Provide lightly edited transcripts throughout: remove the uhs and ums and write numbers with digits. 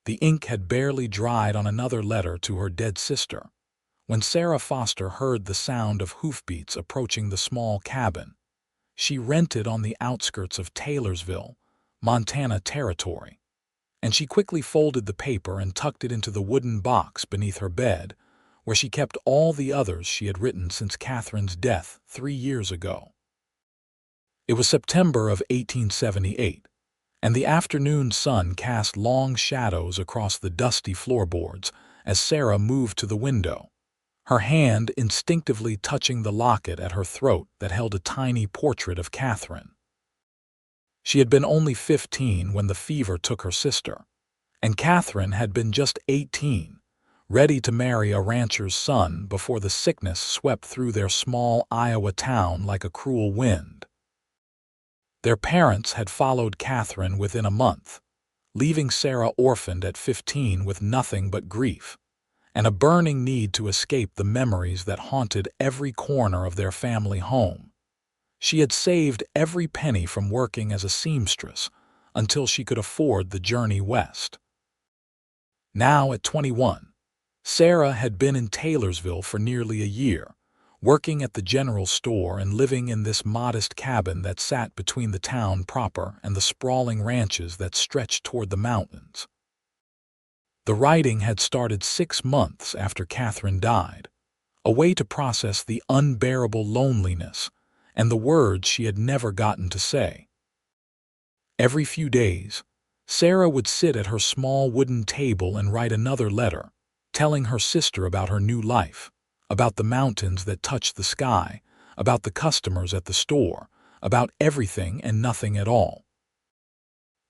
The ink had barely dried on another letter to her dead sister when Sarah Foster heard the sound of hoofbeats approaching the small cabin she rented on the outskirts of Taylorsville, Montana territory, and she quickly folded the paper and tucked it into the wooden box beneath her bed, where she kept all the others she had written since Catherine's death 3 years ago. It was September of 1878, and the afternoon sun cast long shadows across the dusty floorboards as Sarah moved to the window, her hand instinctively touching the locket at her throat that held a tiny portrait of Catherine. She had been only 15 when the fever took her sister, and Catherine had been just 18, ready to marry a rancher's son before the sickness swept through their small Iowa town like a cruel wind. Their parents had followed Catherine within a month, leaving Sarah orphaned at 15 with nothing but grief and a burning need to escape the memories that haunted every corner of their family home. She had saved every penny from working as a seamstress until she could afford the journey west. Now at 21, Sarah had been in Taylorsville for nearly a year, working at the general store and living in this modest cabin that sat between the town proper and the sprawling ranches that stretched toward the mountains. The writing had started 6 months after Catherine died, a way to process the unbearable loneliness and the words she had never gotten to say. Every few days, Sarah would sit at her small wooden table and write another letter, telling her sister about her new life, about the mountains that touched the sky, about the customers at the store, about everything and nothing at all.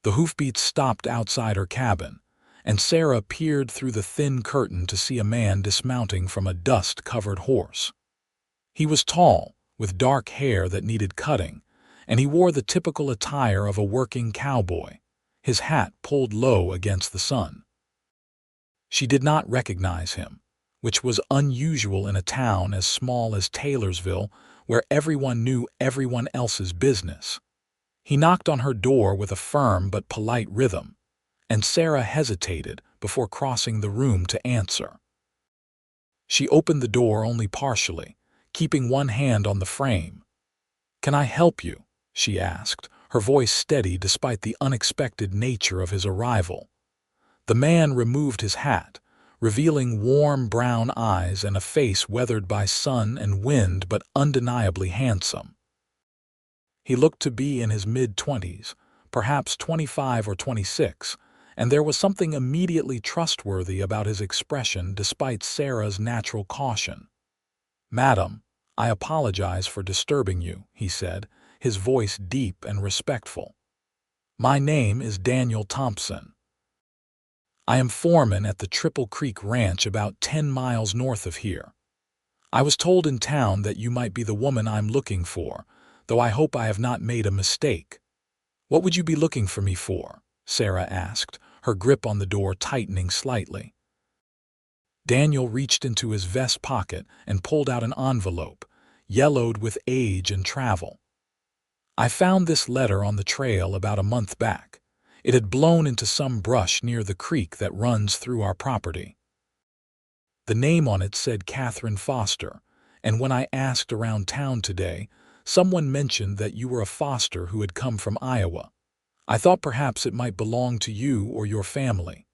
The hoofbeats stopped outside her cabin, and Sarah peered through the thin curtain to see a man dismounting from a dust-covered horse. He was tall, with dark hair that needed cutting, and he wore the typical attire of a working cowboy, his hat pulled low against the sun. She did not recognize him, which was unusual in a town as small as Taylorsville, where everyone knew everyone else's business. He knocked on her door with a firm but polite rhythm, and Sarah hesitated before crossing the room to answer. She opened the door only partially, keeping one hand on the frame. "Can I help you?" she asked, her voice steady despite the unexpected nature of his arrival. The man removed his hat, revealing warm brown eyes and a face weathered by sun and wind but undeniably handsome. He looked to be in his mid-20s, perhaps 25 or 26, and there was something immediately trustworthy about his expression despite Sarah's natural caution. "Madam, I apologize for disturbing you," he said, his voice deep and respectful. "My name is Daniel Thompson. I am foreman at the Triple Creek Ranch about 10 miles north of here. I was told in town that you might be the woman I'm looking for, though I hope I have not made a mistake." "What would you be looking for me for?" Sarah asked, her grip on the door tightening slightly. Daniel reached into his vest pocket and pulled out an envelope, yellowed with age and travel. "I found this letter on the trail about a month back. It had blown into some brush near the creek that runs through our property. The name on it said Catherine Foster, and when I asked around town today, someone mentioned that you were a Foster who had come from Iowa. I thought perhaps it might belong to you or your family."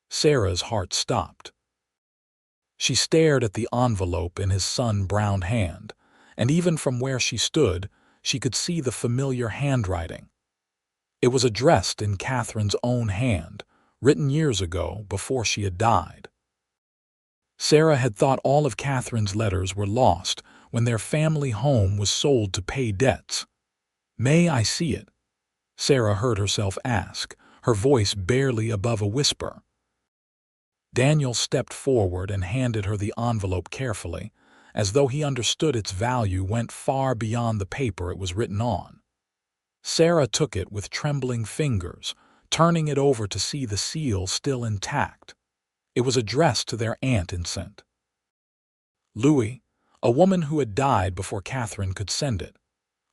Sarah's heart stopped. She stared at the envelope in his sun-browned hand, and even from where she stood, she could see the familiar handwriting. It was addressed in Catherine's own hand, written years ago before she had died. Sarah had thought all of Catherine's letters were lost when their family home was sold to pay debts. "May I see it?" Sarah heard herself ask, her voice barely above a whisper. Daniel stepped forward and handed her the envelope carefully, as though he understood its value went far beyond the paper it was written on. Sarah took it with trembling fingers, turning it over to see the seal still intact. It was addressed to their aunt in St. Louis, a woman who had died before Catherine could send it.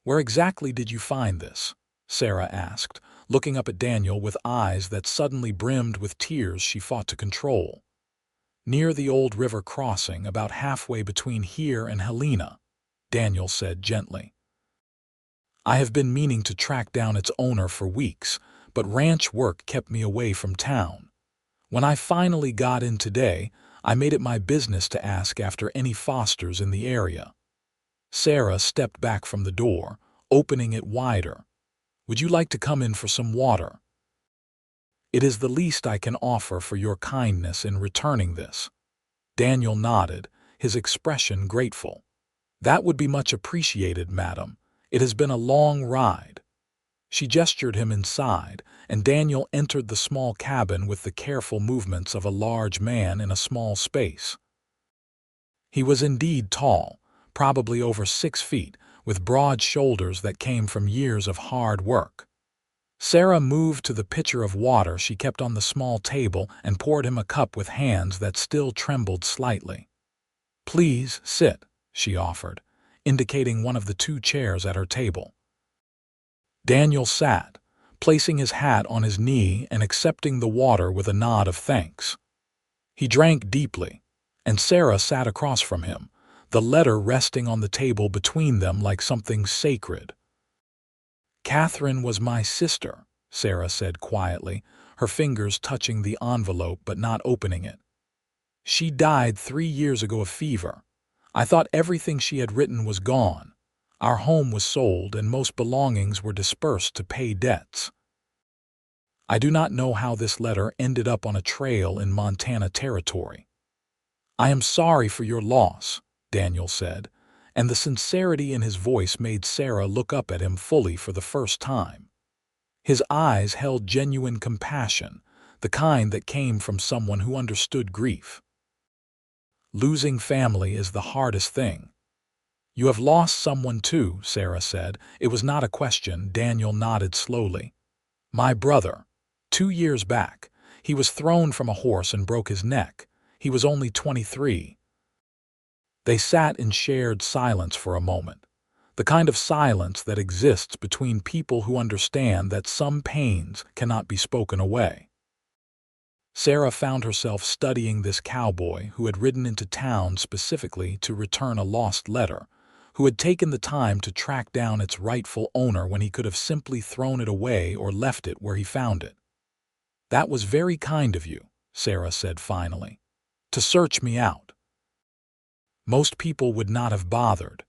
"Where exactly did you find this?" Sarah asked, looking up at Daniel with eyes that suddenly brimmed with tears she fought to control. "Near the old river crossing, about halfway between here and Helena," Daniel said gently. "I have been meaning to track down its owner for weeks, but ranch work kept me away from town. When I finally got in today, I made it my business to ask after any Fosters in the area." Sarah stepped back from the door, opening it wider. "Would you like to come in for some water? It is the least I can offer for your kindness in returning this." Daniel nodded, his expression grateful. "That would be much appreciated, madam. It has been a long ride." She gestured him inside, and Daniel entered the small cabin with the careful movements of a large man in a small space. He was indeed tall, probably over 6 feet, with broad shoulders that came from years of hard work. Sarah moved to the pitcher of water she kept on the small table and poured him a cup with hands that still trembled slightly. "Please sit," she offered, indicating one of the 2 chairs at her table. Daniel sat, placing his hat on his knee and accepting the water with a nod of thanks. He drank deeply, and Sarah sat across from him, the letter resting on the table between them like something sacred. "Catherine was my sister," Sarah said quietly, her fingers touching the envelope but not opening it. "She died 3 years ago of fever. I thought everything she had written was gone. Our home was sold and most belongings were dispersed to pay debts. I do not know how this letter ended up on a trail in Montana territory." "I am sorry for your loss," Daniel said, and the sincerity in his voice made Sarah look up at him fully for the first time. His eyes held genuine compassion, the kind that came from someone who understood grief. "Losing family is the hardest thing." "You have lost someone too," Sarah said. It was not a question. Daniel nodded slowly. "My brother. 2 years back. He was thrown from a horse and broke his neck. He was only 23. They sat in shared silence for a moment, the kind of silence that exists between people who understand that some pains cannot be spoken away. Sarah found herself studying this cowboy who had ridden into town specifically to return a lost letter, who had taken the time to track down its rightful owner when he could have simply thrown it away or left it where he found it. "That was very kind of you," Sarah said finally, "to search me out. Most people would not have bothered."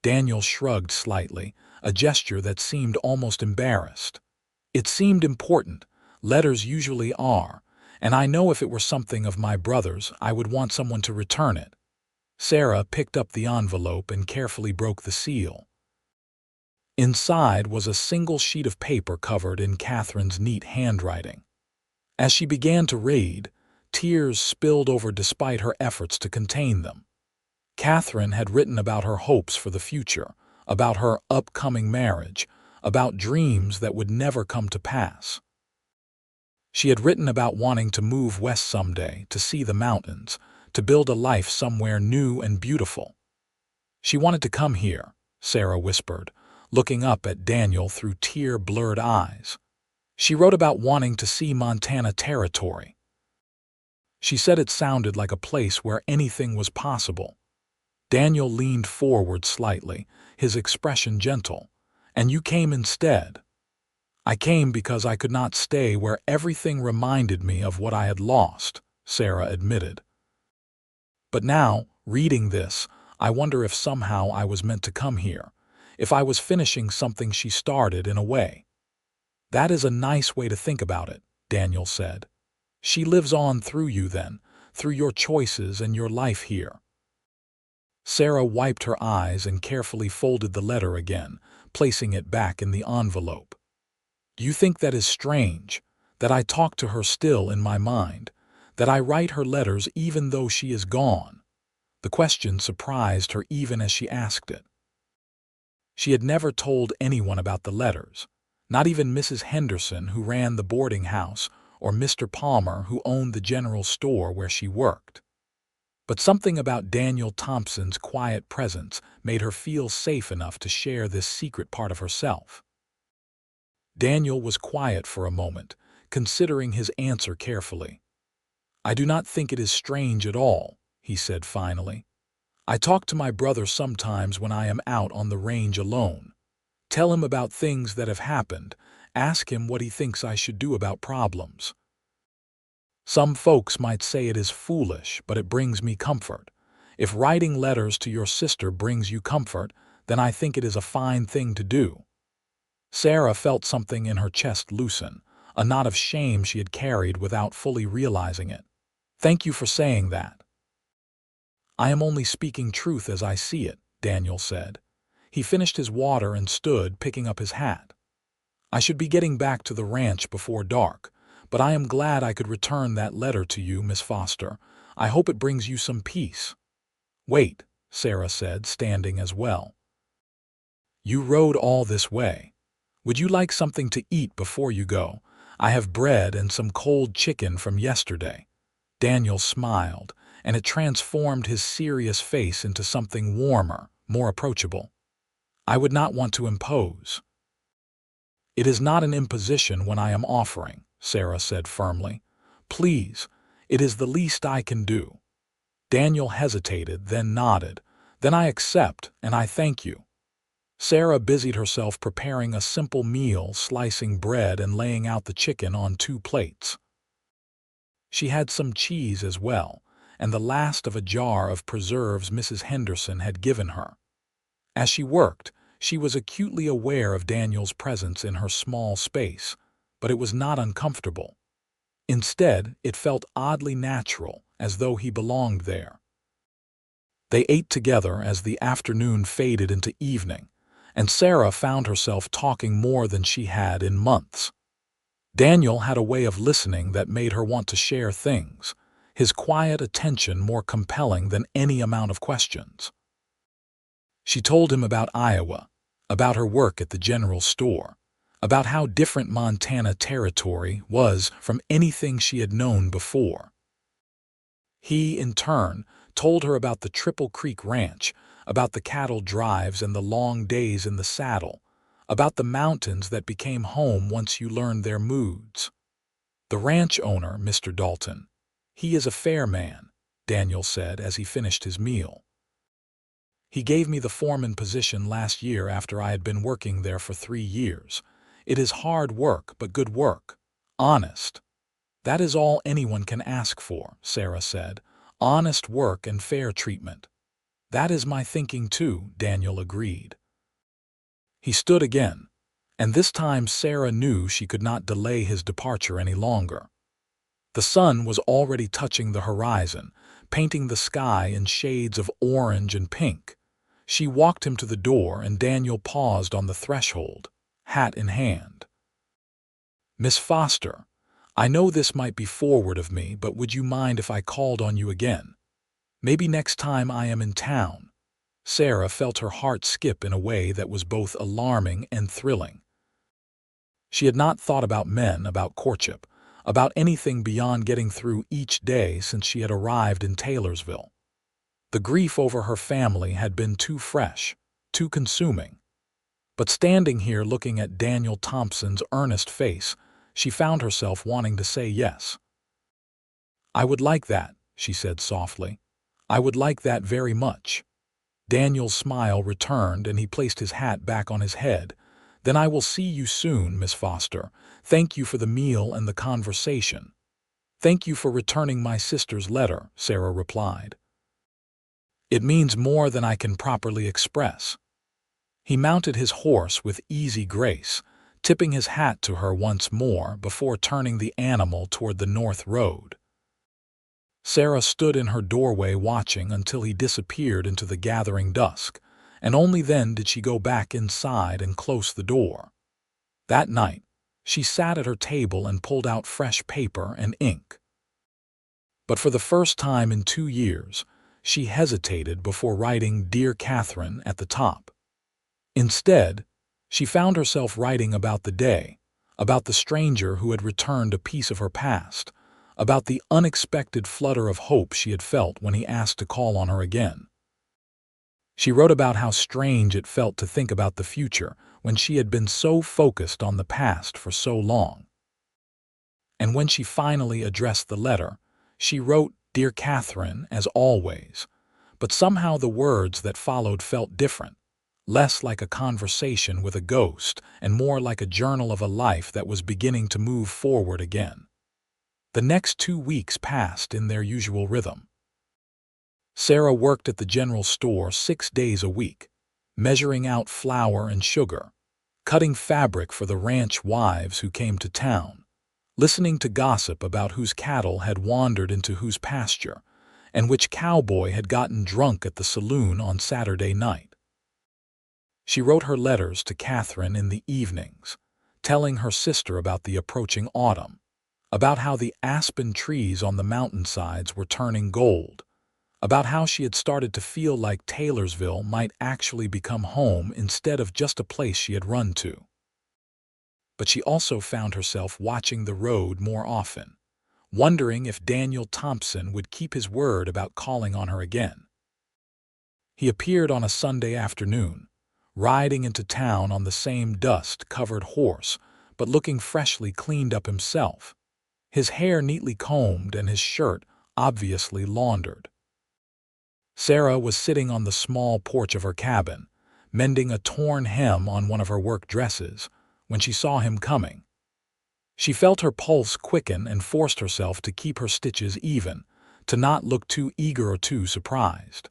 Daniel shrugged slightly, a gesture that seemed almost embarrassed. "It seemed important. Letters usually are, and I know if it were something of my brother's, I would want someone to return it." Sarah picked up the envelope and carefully broke the seal. Inside was a single sheet of paper covered in Catherine's neat handwriting. As she began to read, tears spilled over despite her efforts to contain them. Catherine had written about her hopes for the future, about her upcoming marriage, about dreams that would never come to pass. She had written about wanting to move west someday, to see the mountains, to build a life somewhere new and beautiful. "She wanted to come here," Sarah whispered, looking up at Daniel through tear-blurred eyes. "She wrote about wanting to see Montana territory. She said it sounded like a place where anything was possible." Daniel leaned forward slightly, his expression gentle. "And you came instead." "I came because I could not stay where everything reminded me of what I had lost," Sarah admitted. "But now, reading this, I wonder if somehow I was meant to come here, if I was finishing something she started in a way." "That is a nice way to think about it," Daniel said. "She lives on through you then, through your choices and your life here." Sarah wiped her eyes and carefully folded the letter again, placing it back in the envelope. "Do you think that is strange, that I talk to her still in my mind, that I write her letters even though she is gone?" The question surprised her even as she asked it. She had never told anyone about the letters, not even Mrs. Henderson, who ran the boarding house, or Mr. Palmer, who owned the general store where she worked. But something about Daniel Thompson's quiet presence made her feel safe enough to share this secret part of herself. Daniel was quiet for a moment, considering his answer carefully. "I do not think it is strange at all," he said finally. "I talk to my brother sometimes when I am out on the range alone. Tell him about things that have happened, ask him what he thinks I should do about problems. Some folks might say it is foolish, but it brings me comfort. If writing letters to your sister brings you comfort, then I think it is a fine thing to do." Sarah felt something in her chest loosen, a knot of shame she had carried without fully realizing it. "Thank you for saying that." "I am only speaking truth as I see it," Daniel said. He finished his water and stood, picking up his hat. "I should be getting back to the ranch before dark, but I am glad I could return that letter to you, Miss Foster. I hope it brings you some peace." "Wait," Sarah said, standing as well. "You rode all this way. Would you like something to eat before you go? I have bread and some cold chicken from yesterday." Daniel smiled, and it transformed his serious face into something warmer, more approachable. "I would not want to impose." "It is not an imposition when I am offering," Sarah said firmly. "Please, it is the least I can do." Daniel hesitated, then nodded. "Then I accept, and I thank you." Sarah busied herself preparing a simple meal, slicing bread and laying out the chicken on 2 plates. She had some cheese as well, and the last of a jar of preserves Mrs. Henderson had given her. As she worked, she was acutely aware of Daniel's presence in her small space, but it was not uncomfortable. Instead, it felt oddly natural, as though he belonged there. They ate together as the afternoon faded into evening, and Sarah found herself talking more than she had in months. Daniel had a way of listening that made her want to share things, his quiet attention more compelling than any amount of questions. She told him about Iowa, about her work at the general store, about how different Montana territory was from anything she had known before. He, in turn, told her about the Triple Creek Ranch, about the cattle drives and the long days in the saddle, about the mountains that became home once you learned their moods. "The ranch owner, Mr. Dalton, he is a fair man," Daniel said as he finished his meal. "He gave me the foreman position last year after I had been working there for 3 years. It is hard work, but good work. Honest. That is all anyone can ask for," Sarah said. "Honest work and fair treatment." "That is my thinking too," Daniel agreed. He stood again, and this time Sarah knew she could not delay his departure any longer. The sun was already touching the horizon, painting the sky in shades of orange and pink. She walked him to the door, and Daniel paused on the threshold, hat in hand. "Miss Foster, I know this might be forward of me, but would you mind if I called on you again? Maybe next time I am in town." Sarah felt her heart skip in a way that was both alarming and thrilling. She had not thought about men, about courtship, about anything beyond getting through each day since she had arrived in Taylorsville. The grief over her family had been too fresh, too consuming. But standing here looking at Daniel Thompson's earnest face, she found herself wanting to say yes. "I would like that," she said softly. "I would like that very much." Daniel's smile returned, and he placed his hat back on his head. "Then I will see you soon, Miss Foster. Thank you for the meal and the conversation." "Thank you for returning my sister's letter," Sarah replied. "It means more than I can properly express." He mounted his horse with easy grace, tipping his hat to her once more before turning the animal toward the north road. Sarah stood in her doorway watching until he disappeared into the gathering dusk, and only then did she go back inside and close the door. That night, she sat at her table and pulled out fresh paper and ink. But for the first time in 2 years, she hesitated before writing "Dear Catherine" at the top. Instead, she found herself writing about the day, about the stranger who had returned a piece of her past, about the unexpected flutter of hope she had felt when he asked to call on her again. She wrote about how strange it felt to think about the future, when she had been so focused on the past for so long. And when she finally addressed the letter, she wrote, "Dear Catherine, as always," but somehow the words that followed felt different, less like a conversation with a ghost and more like a journal of a life that was beginning to move forward again. The next 2 weeks passed in their usual rhythm. Sarah worked at the general store 6 days a week, measuring out flour and sugar, cutting fabric for the ranch wives who came to town, listening to gossip about whose cattle had wandered into whose pasture, and which cowboy had gotten drunk at the saloon on Saturday night. She wrote her letters to Catherine in the evenings, telling her sister about the approaching autumn, about how the aspen trees on the mountainsides were turning gold, about how she had started to feel like Taylorsville might actually become home instead of just a place she had run to. But she also found herself watching the road more often, wondering if Daniel Thompson would keep his word about calling on her again. He appeared on a Sunday afternoon, riding into town on the same dust-covered horse, but looking freshly cleaned up himself, his hair neatly combed and his shirt obviously laundered. Sarah was sitting on the small porch of her cabin, mending a torn hem on one of her work dresses, when she saw him coming. She felt her pulse quicken and forced herself to keep her stitches even, to not look too eager or too surprised.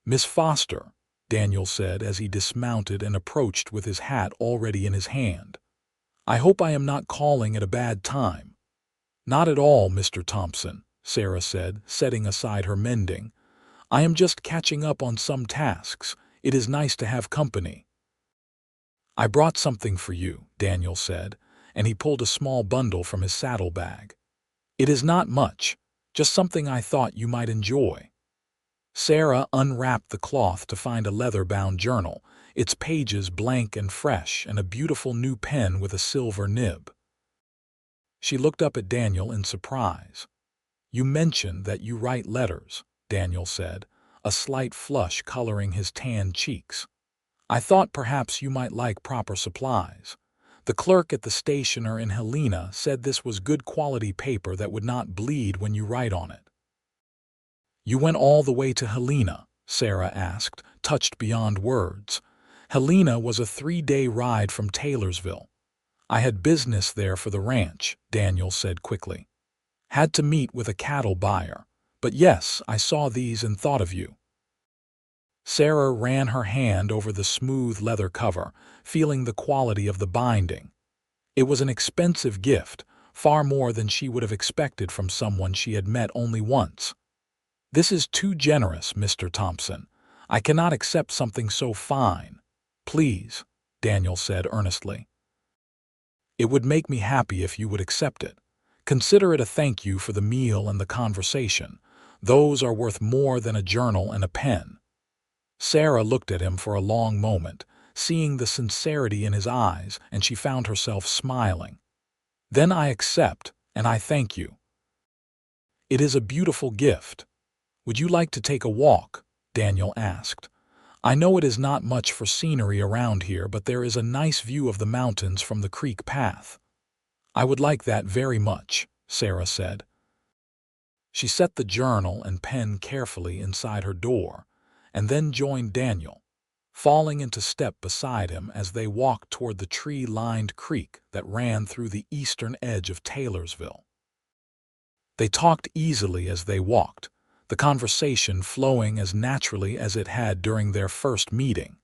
"Miss Foster," Daniel said as he dismounted and approached with his hat already in his hand. "I hope I am not calling at a bad time." "Not at all, Mr. Thompson," Sarah said, setting aside her mending. "I am just catching up on some tasks. It is nice to have company." "I brought something for you," Daniel said, and he pulled a small bundle from his saddlebag. "It is not much, just something I thought you might enjoy." Sarah unwrapped the cloth to find a leather-bound journal, its pages blank and fresh, and a beautiful new pen with a silver nib. She looked up at Daniel in surprise. "You mentioned that you write letters," Daniel said, a slight flush coloring his tanned cheeks. "I thought perhaps you might like proper supplies. The clerk at the stationer in Helena said this was good quality paper that would not bleed when you write on it." "You went all the way to Helena?" Sarah asked, touched beyond words. "Helena was a 3-day ride from Taylorsville." "I had business there for the ranch," Daniel said quickly. "Had to meet with a cattle buyer. But yes, I saw these and thought of you." Sarah ran her hand over the smooth leather cover, feeling the quality of the binding. It was an expensive gift, far more than she would have expected from someone she had met only once. "This is too generous, Mr. Thompson. I cannot accept something so fine." "Please," Daniel said earnestly. "It would make me happy if you would accept it. Consider it a thank you for the meal and the conversation. Those are worth more than a journal and a pen." Sarah looked at him for a long moment, seeing the sincerity in his eyes, and she found herself smiling. "Then I accept, and I thank you. It is a beautiful gift. Would you like to take a walk?" Daniel asked. "I know it is not much for scenery around here, but there is a nice view of the mountains from the creek path." "I would like that very much," Sarah said. She set the journal and pen carefully inside her door, and then joined Daniel, falling into step beside him as they walked toward the tree-lined creek that ran through the eastern edge of Taylorsville. They talked easily as they walked, the conversation flowing as naturally as it had during their first meeting.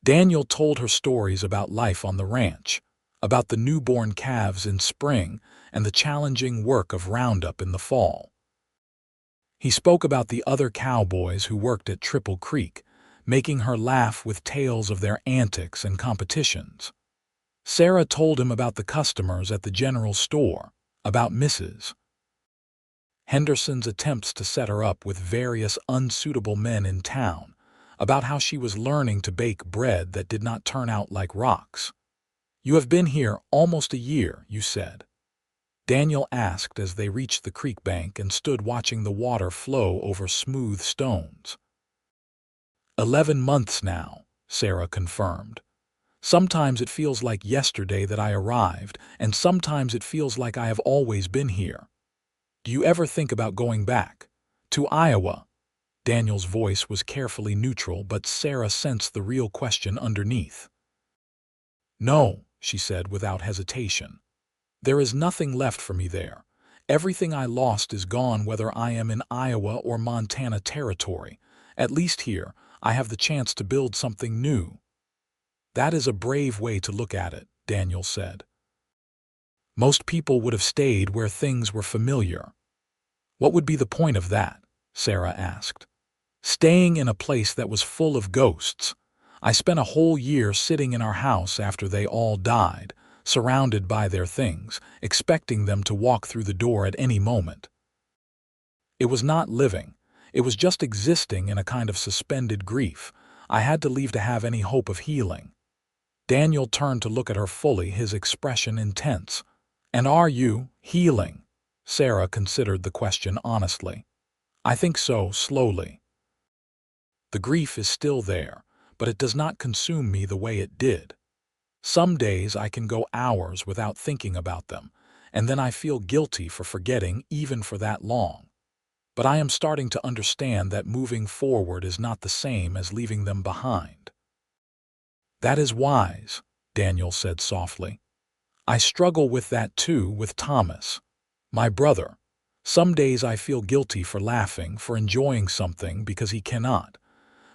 Daniel told her stories about life on the ranch, about the newborn calves in spring and the challenging work of roundup in the fall. He spoke about the other cowboys who worked at Triple Creek, making her laugh with tales of their antics and competitions. Sarah told him about the customers at the general store, about Mrs. Henderson's attempts to set her up with various unsuitable men in town, about how she was learning to bake bread that did not turn out like rocks. "You have been here almost a year," you said. Daniel asked as they reached the creek bank and stood watching the water flow over smooth stones. 11 months now," Sarah confirmed. Sometimes it feels like yesterday that I arrived, and sometimes it feels like I have always been here. Do you ever think about going back? To Iowa? Daniel's voice was carefully neutral, but Sarah sensed the real question underneath. No, she said without hesitation. There is nothing left for me there. Everything I lost is gone, whether I am in Iowa or Montana territory. At least here, I have the chance to build something new. That is a brave way to look at it, Daniel said. Most people would have stayed where things were familiar. What would be the point of that? Sarah asked. Staying in a place that was full of ghosts. I spent a whole year sitting in our house after they all died, surrounded by their things, expecting them to walk through the door at any moment. It was not living. It was just existing in a kind of suspended grief. I had to leave to have any hope of healing. Daniel turned to look at her fully, his expression intense. And are you healing? Sarah considered the question honestly. I think so, slowly. The grief is still there, but it does not consume me the way it did. Some days I can go hours without thinking about them, and then I feel guilty for forgetting even for that long. But I am starting to understand that moving forward is not the same as leaving them behind. That is wise, Daniel said softly. I struggle with that too with Thomas, my brother. Some days I feel guilty for laughing, for enjoying something because he cannot.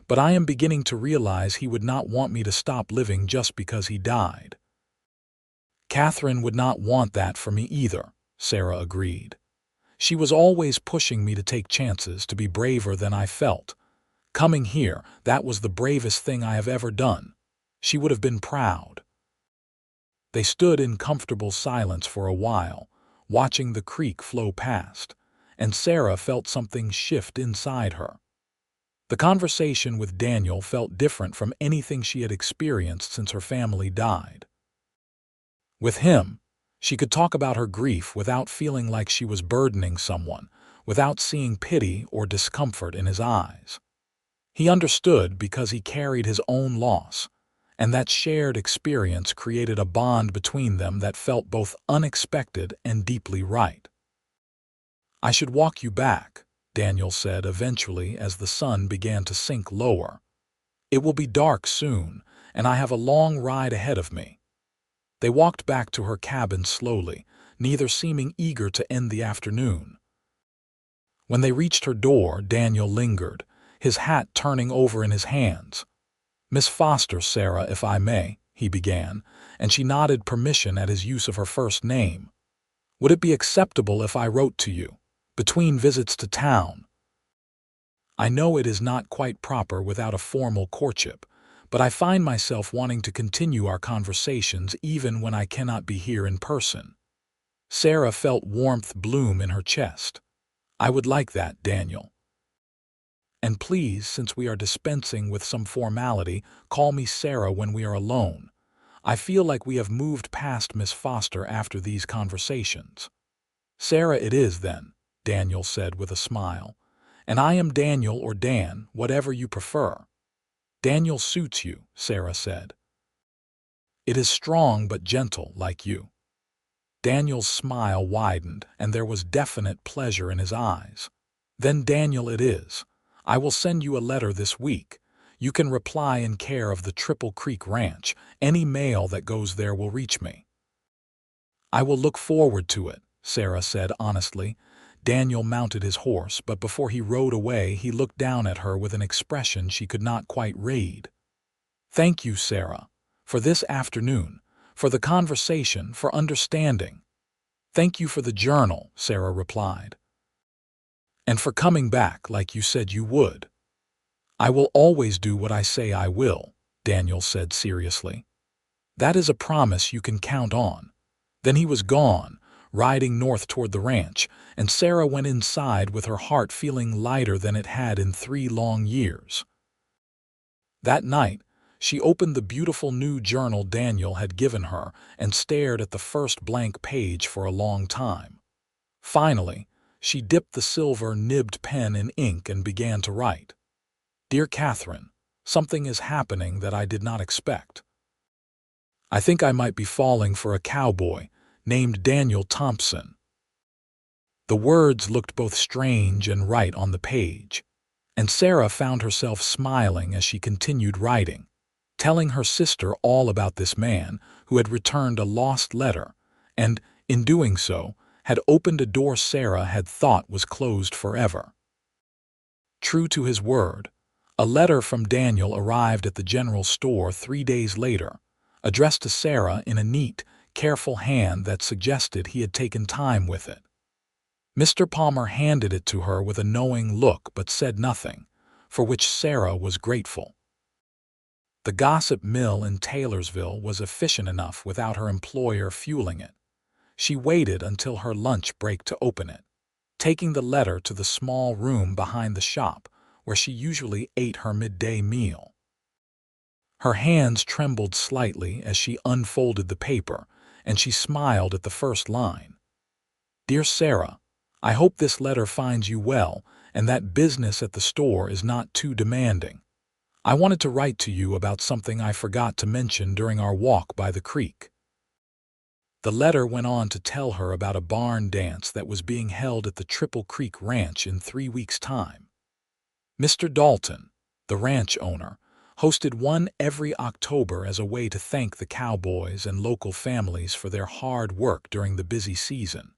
But I am beginning to realize he would not want me to stop living just because he died. Catherine would not want that for me either, Sarah agreed. She was always pushing me to take chances, to be braver than I felt. Coming here, that was the bravest thing I have ever done. She would have been proud. They stood in comfortable silence for a while, watching the creek flow past, and Sarah felt something shift inside her. The conversation with Daniel felt different from anything she had experienced since her family died. With him, she could talk about her grief without feeling like she was burdening someone, without seeing pity or discomfort in his eyes. He understood because he carried his own loss, and that shared experience created a bond between them that felt both unexpected and deeply right. I should walk you back, Daniel said eventually as the sun began to sink lower. It will be dark soon, and I have a long ride ahead of me. They walked back to her cabin slowly, neither seeming eager to end the afternoon. When they reached her door, Daniel lingered, his hat turning over in his hands. Miss Foster, Sarah, if I may, he began, and she nodded permission at his use of her first name. Would it be acceptable if I wrote to you, between visits to town? I know it is not quite proper without a formal courtship, but I find myself wanting to continue our conversations even when I cannot be here in person. Sarah felt warmth bloom in her chest. I would like that, Daniel. And please, since we are dispensing with some formality, call me Sarah when we are alone. I feel like we have moved past Miss Foster after these conversations. Sarah it is then, Daniel said with a smile. And I am Daniel or Dan, whatever you prefer. Daniel suits you, Sarah said. It is strong but gentle, like you. Daniel's smile widened, and there was definite pleasure in his eyes. Then Daniel it is. I will send you a letter this week. You can reply in care of the Triple Creek Ranch. Any mail that goes there will reach me. I will look forward to it, Sarah said honestly. Daniel mounted his horse, but before he rode away, he looked down at her with an expression she could not quite read. Thank you, Sarah, for this afternoon, for the conversation, for understanding. Thank you for the journal, Sarah replied. And for coming back like you said you would. I will always do what I say I will, Daniel said seriously. That is a promise you can count on. Then he was gone, riding north toward the ranch, and Sarah went inside with her heart feeling lighter than it had in 3 long years. That night, she opened the beautiful new journal Daniel had given her and stared at the first blank page for a long time. Finally, she dipped the silver-nibbed pen in ink and began to write. Dear Catherine, something is happening that I did not expect. I think I might be falling for a cowboy named Daniel Thompson." The words looked both strange and right on the page, and Sarah found herself smiling as she continued writing, telling her sister all about this man who had returned a lost letter and, in doing so, had opened a door Sarah had thought was closed forever. True to his word, a letter from Daniel arrived at the general store 3 days later, addressed to Sarah in a neat, careful hand that suggested he had taken time with it. Mr. Palmer handed it to her with a knowing look but said nothing, for which Sarah was grateful. The gossip mill in Taylorsville was efficient enough without her employer fueling it. She waited until her lunch break to open it, taking the letter to the small room behind the shop where she usually ate her midday meal. Her hands trembled slightly as she unfolded the paper, and she smiled at the first line. "Dear Sarah, I hope this letter finds you well and that business at the store is not too demanding. I wanted to write to you about something I forgot to mention during our walk by the creek." The letter went on to tell her about a barn dance that was being held at the Triple Creek Ranch in 3 weeks' time. Mr. Dalton, the ranch owner, hosted one every October as a way to thank the cowboys and local families for their hard work during the busy season.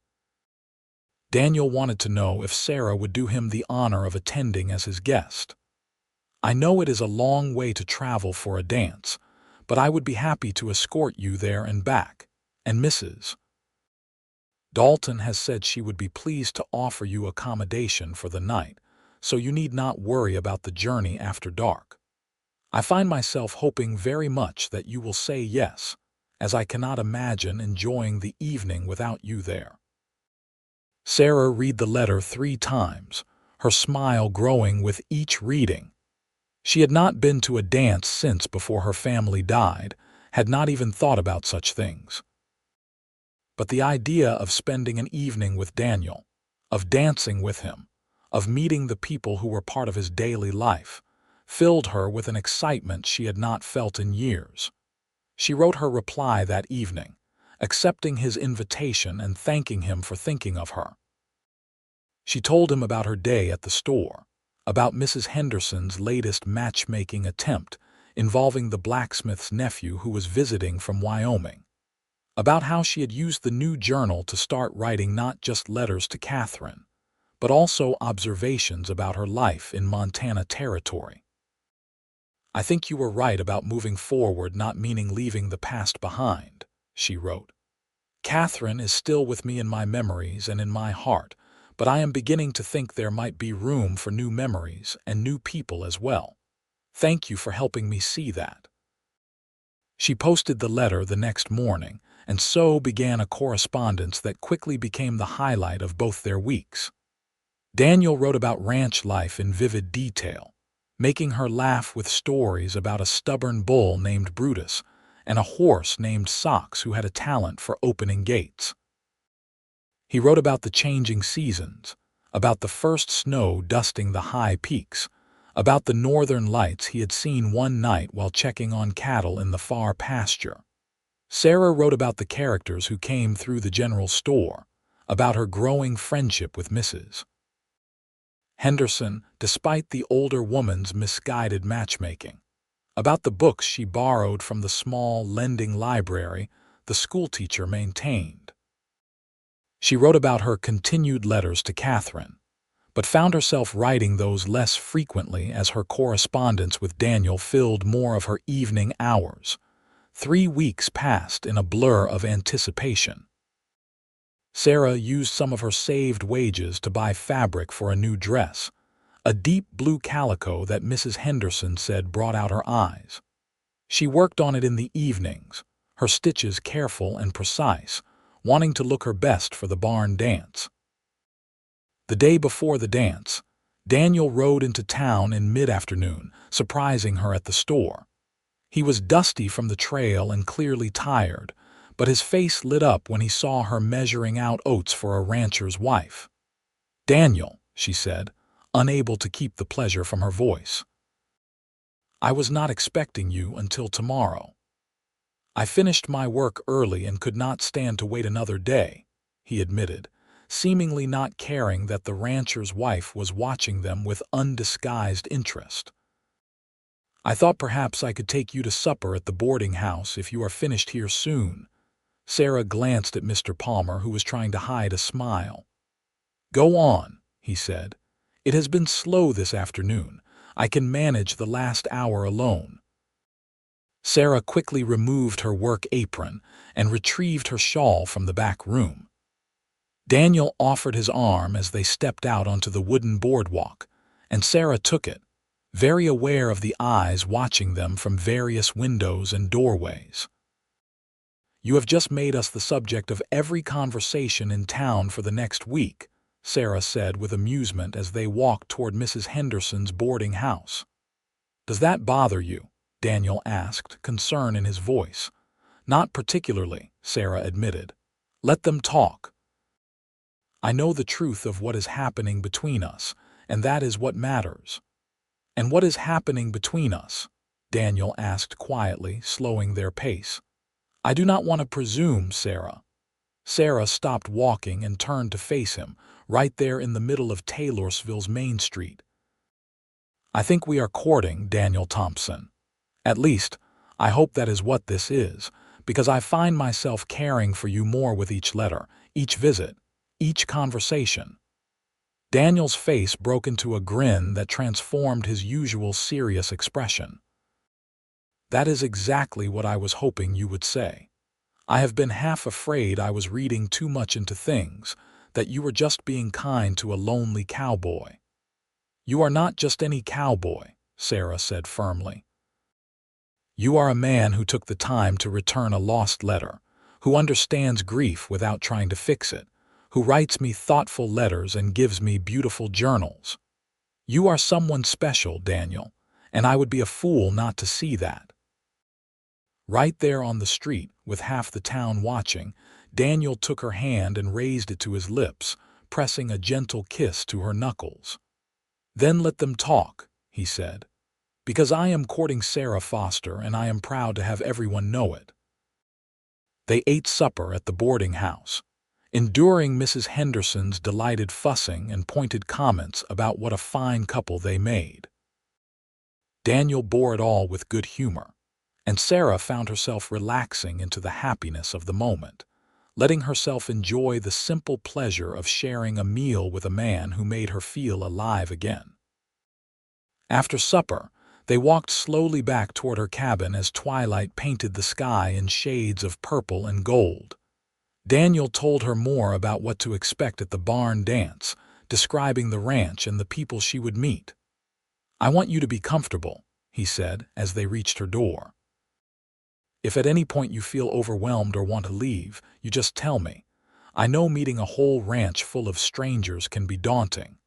Daniel wanted to know if Sarah would do him the honor of attending as his guest. "I know it is a long way to travel for a dance, but I would be happy to escort you there and back, and Mrs. Dalton has said she would be pleased to offer you accommodation for the night, so you need not worry about the journey after dark. I find myself hoping very much that you will say yes, as I cannot imagine enjoying the evening without you there." Sarah read the letter 3 times, her smile growing with each reading. She had not been to a dance since before her family died, had not even thought about such things. But the idea of spending an evening with Daniel, of dancing with him, of meeting the people who were part of his daily life, filled her with an excitement she had not felt in years. She wrote her reply that evening, accepting his invitation and thanking him for thinking of her. She told him about her day at the store, about Mrs. Henderson's latest matchmaking attempt involving the blacksmith's nephew who was visiting from Wyoming, about how she had used the new journal to start writing not just letters to Catherine, but also observations about her life in Montana Territory. "I think you were right about moving forward, not meaning leaving the past behind," she wrote. "Catherine is still with me in my memories and in my heart, but I am beginning to think there might be room for new memories and new people as well. Thank you for helping me see that." She posted the letter the next morning, and so began a correspondence that quickly became the highlight of both their weeks. Daniel wrote about ranch life in vivid detail, making her laugh with stories about a stubborn bull named Brutus and a horse named Socks who had a talent for opening gates. He wrote about the changing seasons, about the first snow dusting the high peaks, about the northern lights he had seen one night while checking on cattle in the far pasture. Sarah wrote about the characters who came through the general store, about her growing friendship with Mrs. Henderson, despite the older woman's misguided matchmaking, about the books she borrowed from the small lending library the schoolteacher maintained. She wrote about her continued letters to Catherine, but found herself writing those less frequently as her correspondence with Daniel filled more of her evening hours. 3 weeks passed in a blur of anticipation. Sarah used some of her saved wages to buy fabric for a new dress, a deep blue calico that Mrs. Henderson said brought out her eyes. She worked on it in the evenings, her stitches careful and precise, wanting to look her best for the barn dance. The day before the dance, Daniel rode into town in mid-afternoon, surprising her at the store. He was dusty from the trail and clearly tired, but his face lit up when he saw her measuring out oats for a rancher's wife. "Daniel," she said, unable to keep the pleasure from her voice. "I was not expecting you until tomorrow." "I finished my work early and could not stand to wait another day," he admitted, seemingly not caring that the rancher's wife was watching them with undisguised interest. "I thought perhaps I could take you to supper at the boarding house if you are finished here soon." Sarah glanced at Mr. Palmer, who was trying to hide a smile. "Go on," he said. "It has been slow this afternoon. I can manage the last hour alone." Sarah quickly removed her work apron and retrieved her shawl from the back room. Daniel offered his arm as they stepped out onto the wooden boardwalk, and Sarah took it, very aware of the eyes watching them from various windows and doorways. "You have just made us the subject of every conversation in town for the next week," Sarah said with amusement as they walked toward Mrs. Henderson's boarding house. "Does that bother you?" Daniel asked, concern in his voice. "Not particularly," Sarah admitted. "Let them talk. I know the truth of what is happening between us, and that is what matters." "And what is happening between us?" Daniel asked quietly, slowing their pace. "I do not want to presume, Sarah." Sarah stopped walking and turned to face him, right there in the middle of Taylorsville's Main Street. "I think we are courting, Daniel Thompson. At least, I hope that is what this is, because I find myself caring for you more with each letter, each visit, each conversation." Daniel's face broke into a grin that transformed his usual serious expression. "That is exactly what I was hoping you would say. I have been half afraid I was reading too much into things, that you were just being kind to a lonely cowboy." "You are not just any cowboy," Sarah said firmly. "You are a man who took the time to return a lost letter, who understands grief without trying to fix it, who writes me thoughtful letters and gives me beautiful journals. You are someone special, Daniel, and I would be a fool not to see that." Right there on the street, with half the town watching, Daniel took her hand and raised it to his lips, pressing a gentle kiss to her knuckles. "Then let them talk," he said, "because I am courting Sarah Foster and I am proud to have everyone know it." They ate supper at the boarding house, enduring Mrs. Henderson's delighted fussing and pointed comments about what a fine couple they made. Daniel bore it all with good humor, and Sarah found herself relaxing into the happiness of the moment, letting herself enjoy the simple pleasure of sharing a meal with a man who made her feel alive again. After supper, they walked slowly back toward her cabin as twilight painted the sky in shades of purple and gold. Daniel told her more about what to expect at the barn dance, describing the ranch and the people she would meet. "I want you to be comfortable," he said as they reached her door. "If at any point you feel overwhelmed or want to leave, you just tell me. I know meeting a whole ranch full of strangers can be daunting."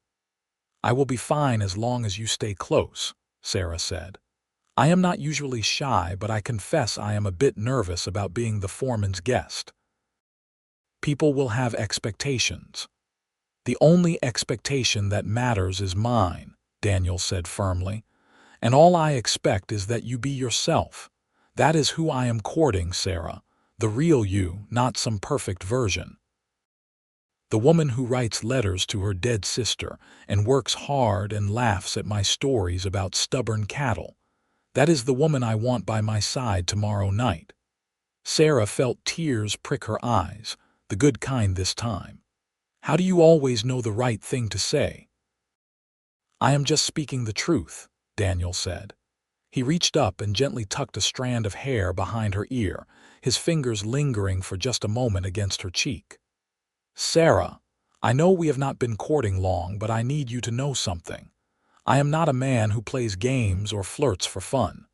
"I will be fine as long as you stay close," Sarah said. "I am not usually shy, but I confess I am a bit nervous about being the foreman's guest." "People will have expectations. The only expectation that matters is mine," Daniel said firmly. "And all I expect is that you be yourself. That is who I am courting, Sarah. The real you, not some perfect version. The woman who writes letters to her dead sister and works hard and laughs at my stories about stubborn cattle. That is the woman I want by my side tomorrow night." Sarah felt tears prick her eyes, the good kind this time. "How do you always know the right thing to say?" "I am just speaking the truth," Daniel said. He reached up and gently tucked a strand of hair behind her ear, his fingers lingering for just a moment against her cheek. "Sarah, I know we have not been courting long, but I need you to know something. I am not a man who plays games or flirts for fun.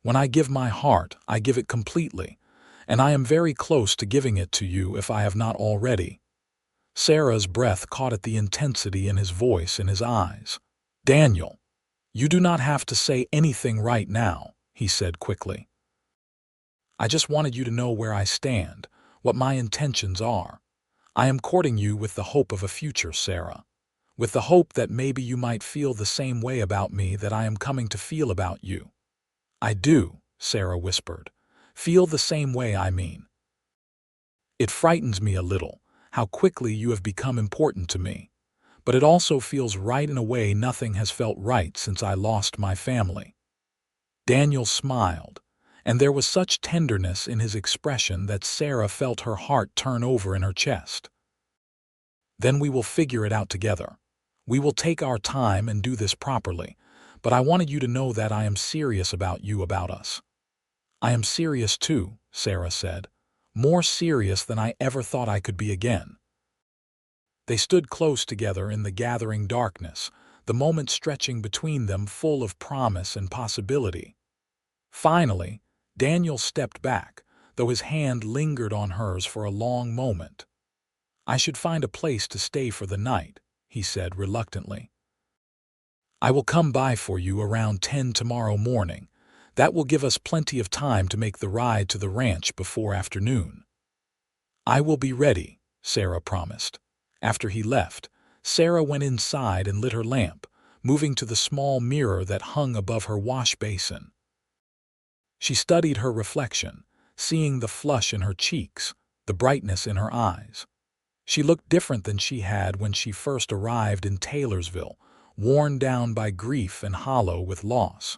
When I give my heart, I give it completely, and I am very close to giving it to you if I have not already." Sarah's breath caught at the intensity in his voice and his eyes. "Daniel, you do not have to say anything right now," he said quickly. "I just wanted you to know where I stand, what my intentions are. I am courting you with the hope of a future, Sarah. With the hope that maybe you might feel the same way about me that I am coming to feel about you." "I do," Sarah whispered, Feel the same way, I mean. It frightens me a little, how quickly you have become important to me. But it also feels right in a way nothing has felt right since I lost my family. Daniel smiled, and there was such tenderness in his expression that Sarah felt her heart turn over in her chest. Then we will figure it out together. We will take our time and do this properly, but I wanted you to know that I am serious about you, about us. I am serious too, Sarah said, more serious than I ever thought I could be again. They stood close together in the gathering darkness, the moment stretching between them full of promise and possibility. Finally, Daniel stepped back, though his hand lingered on hers for a long moment. I should find a place to stay for the night, he said reluctantly. I will come by for you around 10 tomorrow morning. That will give us plenty of time to make the ride to the ranch before afternoon. I will be ready, Sarah promised. After he left, Sarah went inside and lit her lamp, moving to the small mirror that hung above her wash basin. She studied her reflection, seeing the flush in her cheeks, the brightness in her eyes. She looked different than she had when she first arrived in Taylorsville, worn down by grief and hollow with loss.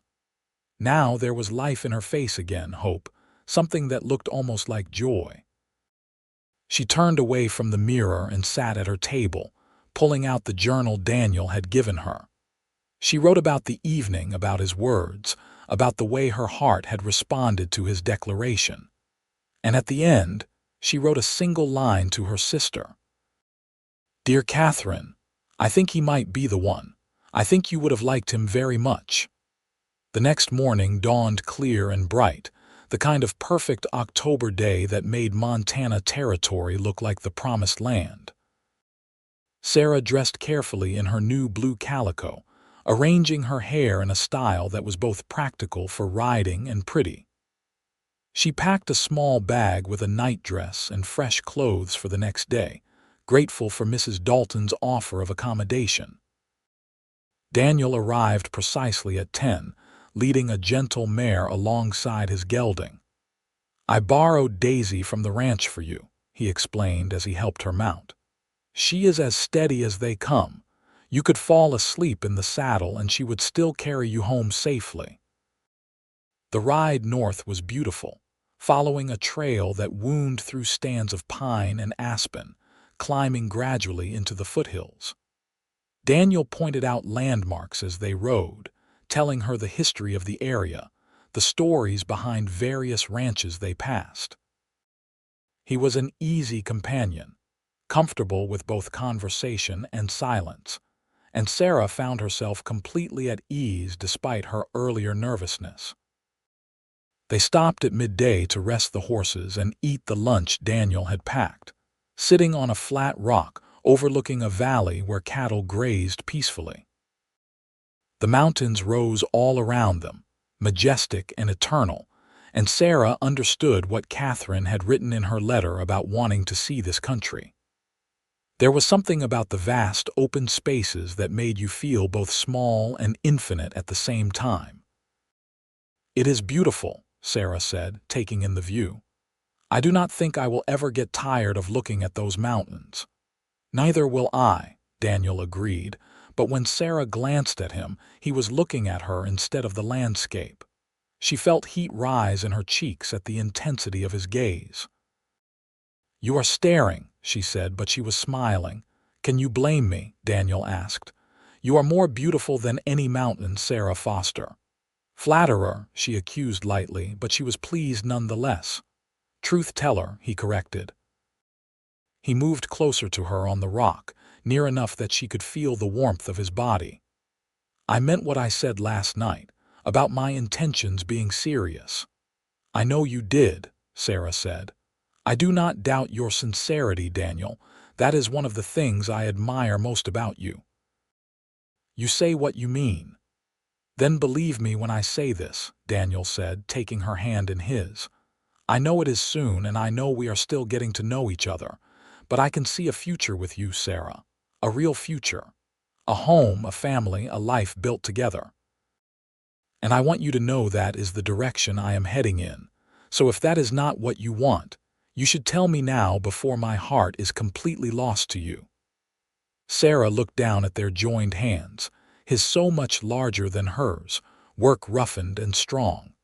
Now there was life in her face again, hope, something that looked almost like joy. She turned away from the mirror and sat at her table, pulling out the journal Daniel had given her. She wrote about the evening, about his words, about the way her heart had responded to his declaration. And at the end, she wrote a single line to her sister. Dear Catherine, I think he might be the one. I think you would have liked him very much. The next morning dawned clear and bright, the kind of perfect October day that made Montana Territory look like the promised land. Sarah dressed carefully in her new blue calico, arranging her hair in a style that was both practical for riding and pretty. She packed a small bag with a nightdress and fresh clothes for the next day, grateful for Mrs. Dalton's offer of accommodation. Daniel arrived precisely at 10, leading a gentle mare alongside his gelding. I borrowed Daisy from the ranch for you, he explained as he helped her mount. She is as steady as they come. You could fall asleep in the saddle and she would still carry you home safely. The ride north was beautiful, following a trail that wound through stands of pine and aspen, climbing gradually into the foothills. Daniel pointed out landmarks as they rode, telling her the history of the area, the stories behind various ranches they passed. He was an easy companion, comfortable with both conversation and silence, and Sarah found herself completely at ease despite her earlier nervousness. They stopped at midday to rest the horses and eat the lunch Daniel had packed, sitting on a flat rock overlooking a valley where cattle grazed peacefully. The mountains rose all around them, majestic and eternal, and Sarah understood what Catherine had written in her letter about wanting to see this country. There was something about the vast open spaces that made you feel both small and infinite at the same time. It is beautiful, Sarah said, taking in the view. I do not think I will ever get tired of looking at those mountains. Neither will I, Daniel agreed, but when Sarah glanced at him, he was looking at her instead of the landscape. She felt heat rise in her cheeks at the intensity of his gaze. You are staring, she said, but she was smiling. Can you blame me? Daniel asked. You are more beautiful than any mountain, Sarah Foster. Flatterer, she accused lightly, but she was pleased nonetheless. Truth teller, he corrected. He moved closer to her on the rock, near enough that she could feel the warmth of his body. I meant what I said last night, about my intentions being serious. I know you did, Sarah said. I do not doubt your sincerity, Daniel. That is one of the things I admire most about you. You say what you mean. Then believe me when I say this, Daniel said, taking her hand in his. I know it is soon, and I know we are still getting to know each other, but I can see a future with you, Sarah. A real future. A home, a family, a life built together. And I want you to know that is the direction I am heading in, So if that is not what you want, you should tell me now before my heart is completely lost to you." Sarah looked down at their joined hands, his so much larger than hers, work-roughened and strong.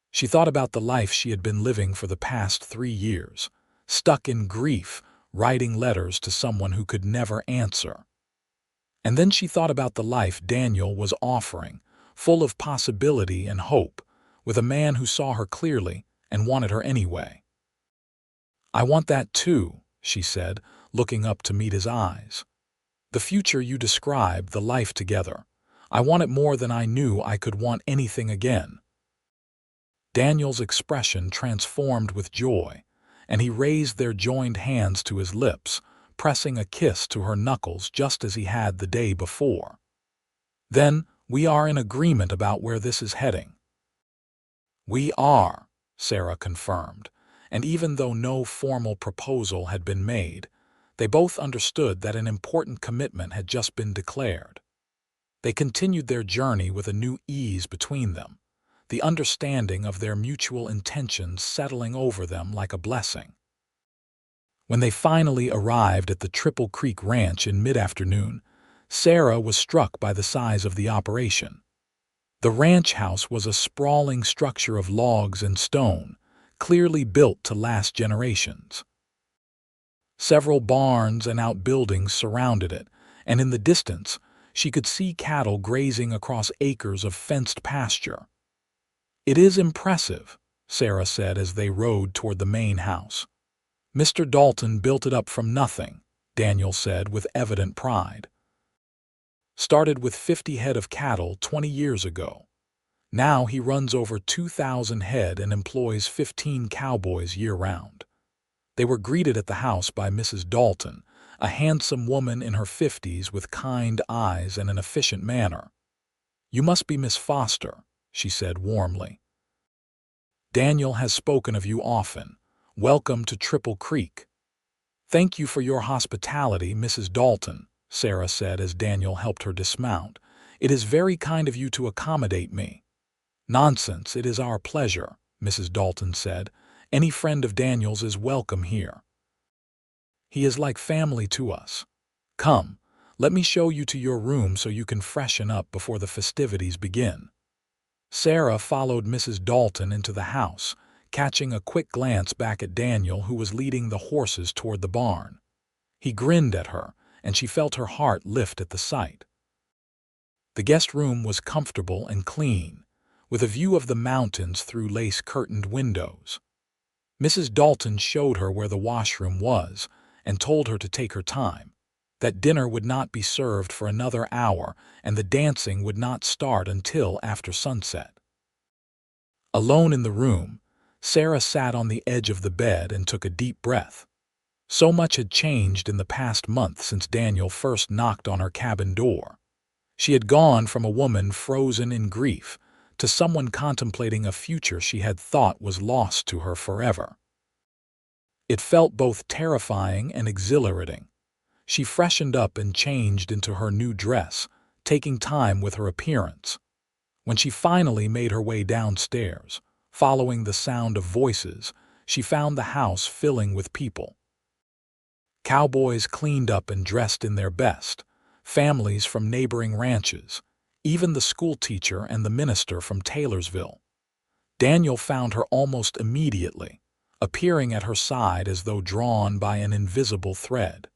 She thought about the life she had been living for the past 3 years, stuck in grief, writing letters to someone who could never answer. And then she thought about the life Daniel was offering, full of possibility and hope, with a man who saw her clearly and wanted her anyway. "I want that too," she said, looking up to meet his eyes. "The future you described, the life together. I want it more than I knew I could want anything again." Daniel's expression transformed with joy, and he raised their joined hands to his lips, pressing a kiss to her knuckles just as he had the day before. "Then we are in agreement about where this is heading." "We are," Sarah confirmed, and even though no formal proposal had been made, they both understood that an important commitment had just been declared. They continued their journey with a new ease between them, the understanding of their mutual intentions settling over them like a blessing. When they finally arrived at the Triple Creek Ranch in mid-afternoon, Sarah was struck by the size of the operation. The ranch house was a sprawling structure of logs and stone, clearly built to last generations. Several barns and outbuildings surrounded it, and in the distance, she could see cattle grazing across acres of fenced pasture. "It is impressive," Sarah said as they rode toward the main house. "Mr. Dalton built it up from nothing," Daniel said with evident pride. "Started with 50 head of cattle 20 years ago. Now he runs over 2,000 head and employs 15 cowboys year-round." They were greeted at the house by Mrs. Dalton, a handsome woman in her 50s with kind eyes and an efficient manner. "You must be Miss Foster," she said warmly. "Daniel has spoken of you often. Welcome to Triple Creek." "Thank you for your hospitality, Mrs. Dalton," Sarah said as Daniel helped her dismount. "It is very kind of you to accommodate me." "Nonsense, it is our pleasure," Mrs. Dalton said. "Any friend of Daniel's is welcome here. He is like family to us. Come, let me show you to your room so you can freshen up before the festivities begin." Sarah followed Mrs. Dalton into the house, catching a quick glance back at Daniel, who was leading the horses toward the barn. He grinned at her, and she felt her heart lift at the sight. The guest room was comfortable and clean, with a view of the mountains through lace-curtained windows. Mrs. Dalton showed her where the washroom was and told her to take her time, that dinner would not be served for another hour and the dancing would not start until after sunset. Alone in the room, Sarah sat on the edge of the bed and took a deep breath. So much had changed in the past month since Daniel first knocked on her cabin door. She had gone from a woman frozen in grief to someone contemplating a future she had thought was lost to her forever. It felt both terrifying and exhilarating. She freshened up and changed into her new dress, taking time with her appearance. When she finally made her way downstairs, following the sound of voices, she found the house filling with people. Cowboys cleaned up and dressed in their best, families from neighboring ranches, even the schoolteacher and the minister from Taylorsville. Daniel found her almost immediately, appearing at her side as though drawn by an invisible thread.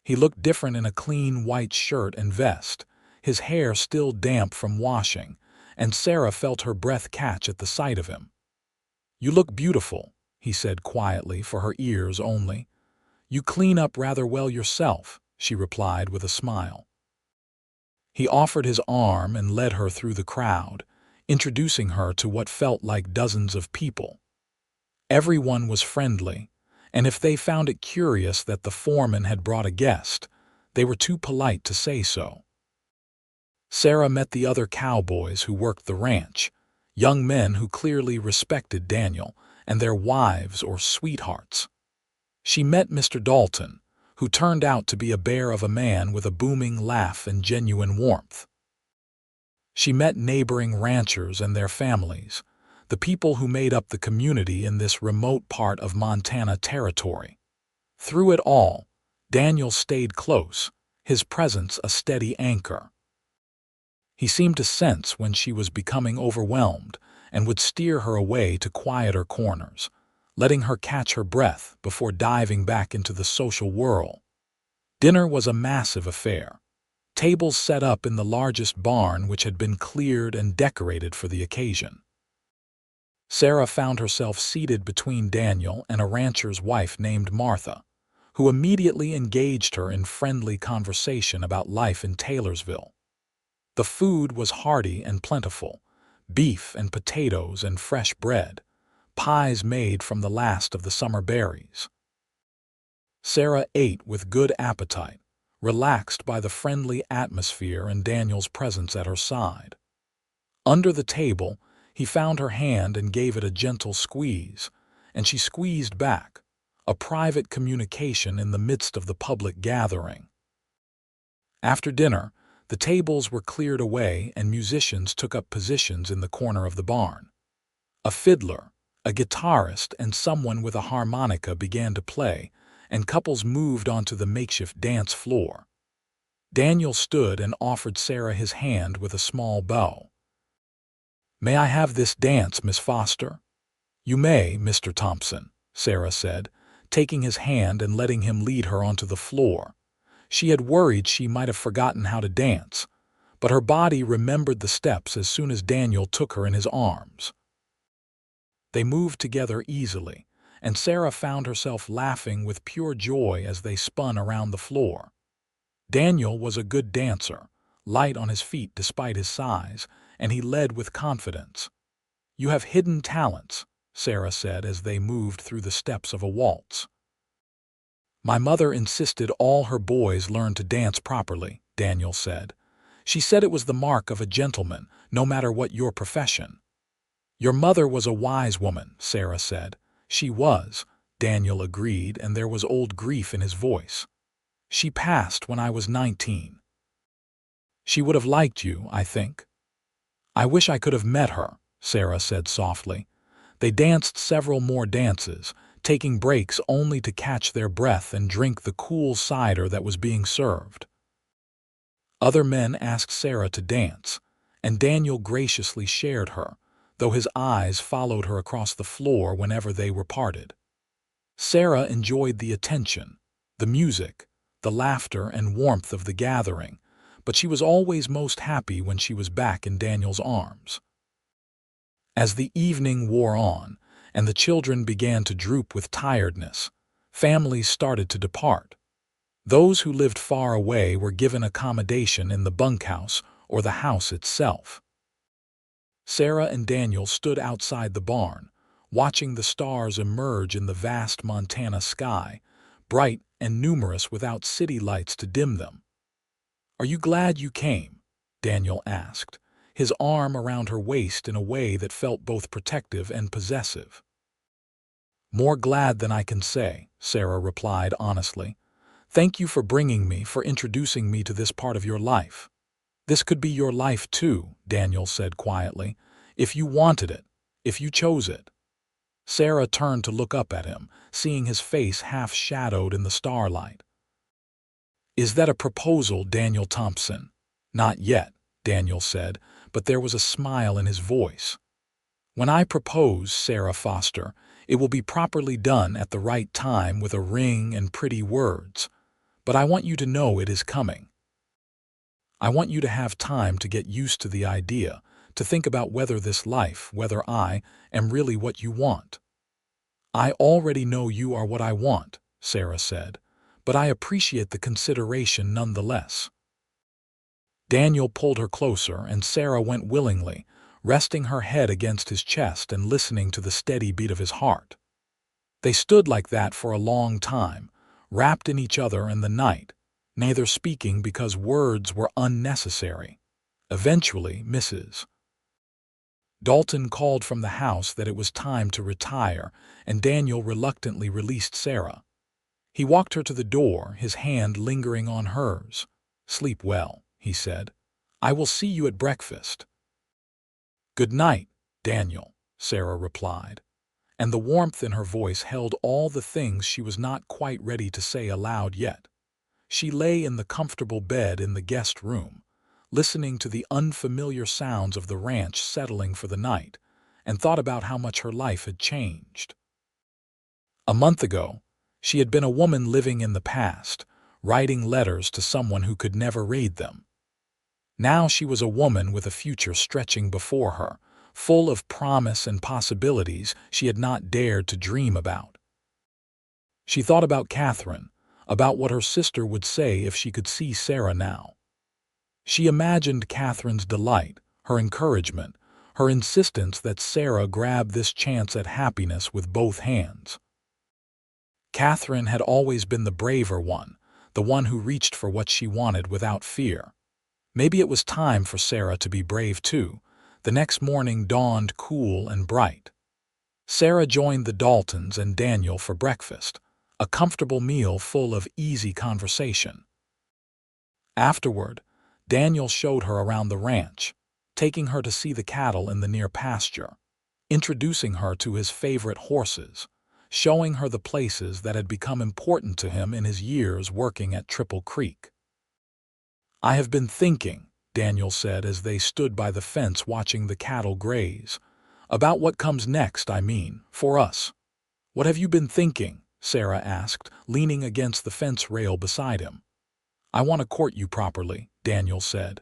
He looked different in a clean white shirt and vest, his hair still damp from washing, and Sarah felt her breath catch at the sight of him. "You look beautiful," he said quietly for her ears only. "You clean up rather well yourself," she replied with a smile. He offered his arm and led her through the crowd, introducing her to what felt like dozens of people. Everyone was friendly, and if they found it curious that the foreman had brought a guest, they were too polite to say so. Sarah met the other cowboys who worked the ranch, young men who clearly respected Daniel, and their wives or sweethearts. She met Mr. Dalton, who turned out to be a bear of a man with a booming laugh and genuine warmth. She met neighboring ranchers and their families, the people who made up the community in this remote part of Montana territory. Through it all, Daniel stayed close, his presence a steady anchor. He seemed to sense when she was becoming overwhelmed and would steer her away to quieter corners, letting her catch her breath before diving back into the social whirl. Dinner was a massive affair. Tables set up in the largest barn which had been cleared and decorated for the occasion. Sarah found herself seated between Daniel and a rancher's wife named Martha, who immediately engaged her in friendly conversation about life in Taylorsville. The food was hearty and plentiful, beef and potatoes and fresh bread, pies made from the last of the summer berries. Sarah ate with good appetite, relaxed by the friendly atmosphere and Daniel's presence at her side. Under the table, he found her hand and gave it a gentle squeeze, and she squeezed back, a private communication in the midst of the public gathering. After dinner, the tables were cleared away and musicians took up positions in the corner of the barn. A fiddler, a guitarist, and someone with a harmonica began to play, and couples moved onto the makeshift dance floor. Daniel stood and offered Sarah his hand with a small bow. "May I have this dance, Miss Foster?" "You may, Mr. Thompson," Sarah said, taking his hand and letting him lead her onto the floor. She had worried she might have forgotten how to dance, but her body remembered the steps as soon as Daniel took her in his arms. They moved together easily, and Sarah found herself laughing with pure joy as they spun around the floor. Daniel was a good dancer, light on his feet despite his size, and he led with confidence. "You have hidden talents," Sarah said as they moved through the steps of a waltz. "My mother insisted all her boys learn to dance properly," Daniel said. "She said it was the mark of a gentleman, no matter what your profession." "Your mother was a wise woman," Sarah said. "She was," Daniel agreed, and there was old grief in his voice. "She passed when I was 19. She would have liked you, I think." "I wish I could have met her," Sarah said softly. They danced several more dances, taking breaks only to catch their breath and drink the cool cider that was being served. Other men asked Sarah to dance, and Daniel graciously shared her, though his eyes followed her across the floor whenever they were parted. Sarah enjoyed the attention, the music, the laughter and warmth of the gathering, but she was always most happy when she was back in Daniel's arms. As the evening wore on, and the children began to droop with tiredness, families started to depart. Those who lived far away were given accommodation in the bunkhouse or the house itself. Sarah and Daniel stood outside the barn, watching the stars emerge in the vast Montana sky, bright and numerous without city lights to dim them. "Are you glad you came?" Daniel asked, his arm around her waist in a way that felt both protective and possessive. "More glad than I can say," Sarah replied honestly. "Thank you for bringing me, for introducing me to this part of your life." "This could be your life too," Daniel said quietly, "if you wanted it, if you chose it." Sarah turned to look up at him, seeing his face half shadowed in the starlight. "Is that a proposal, Daniel Thompson?" "Not yet," Daniel said, but there was a smile in his voice. "When I propose, Sarah Foster, it will be properly done at the right time with a ring and pretty words. But I want you to know it is coming. I want you to have time to get used to the idea, to think about whether this life, whether I am really what you want." "I already know you are what I want," Sarah said, "but I appreciate the consideration nonetheless." Daniel pulled her closer, and Sarah went willingly, resting her head against his chest and listening to the steady beat of his heart. They stood like that for a long time, wrapped in each other and the night, neither speaking because words were unnecessary. Eventually, Mrs. Dalton called from the house that it was time to retire, and Daniel reluctantly released Sarah. He walked her to the door, his hand lingering on hers. "Sleep well," he said. "I will see you at breakfast." "Good night, Daniel," Sarah replied, and the warmth in her voice held all the things she was not quite ready to say aloud yet. She lay in the comfortable bed in the guest room, listening to the unfamiliar sounds of the ranch settling for the night, and thought about how much her life had changed. A month ago, she had been a woman living in the past, writing letters to someone who could never read them. Now she was a woman with a future stretching before her, full of promise and possibilities she had not dared to dream about. She thought about Catherine, about what her sister would say if she could see Sarah now. She imagined Catherine's delight, her encouragement, her insistence that Sarah grab this chance at happiness with both hands. Catherine had always been the braver one, the one who reached for what she wanted without fear. Maybe it was time for Sarah to be brave too. The next morning dawned cool and bright. Sarah joined the Daltons and Daniel for breakfast, a comfortable meal full of easy conversation. Afterward, Daniel showed her around the ranch, taking her to see the cattle in the near pasture, introducing her to his favorite horses, showing her the places that had become important to him in his years working at Triple Creek. "I have been thinking," Daniel said as they stood by the fence watching the cattle graze, "about what comes next, for us." "What have you been thinking?" Sarah asked, leaning against the fence rail beside him. "I want to court you properly," Daniel said.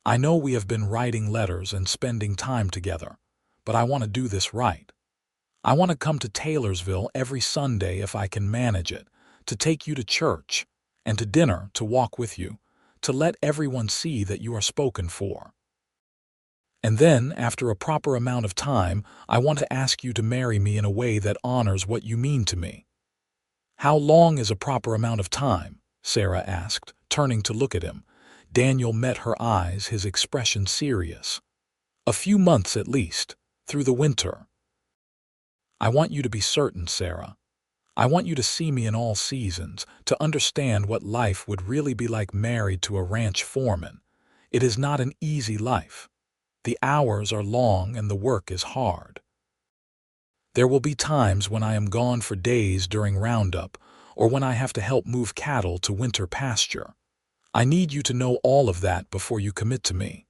"I know we have been writing letters and spending time together, but I want to do this right. I want to come to Taylorsville every Sunday if I can manage it, to take you to church, and to dinner to walk with you, to let everyone see that you are spoken for. And then, after a proper amount of time, I want to ask you to marry me in a way that honors what you mean to me." "How long is a proper amount of time?" Sarah asked, turning to look at him. Daniel met her eyes, his expression serious. "A few months at least, through the winter." "I want you to be certain, Sarah. I want you to see me in all seasons, to understand what life would really be like married to a ranch foreman. It is not an easy life. The hours are long and the work is hard. There will be times when I am gone for days during roundup, or when I have to help move cattle to winter pasture. I need you to know all of that before you commit to me."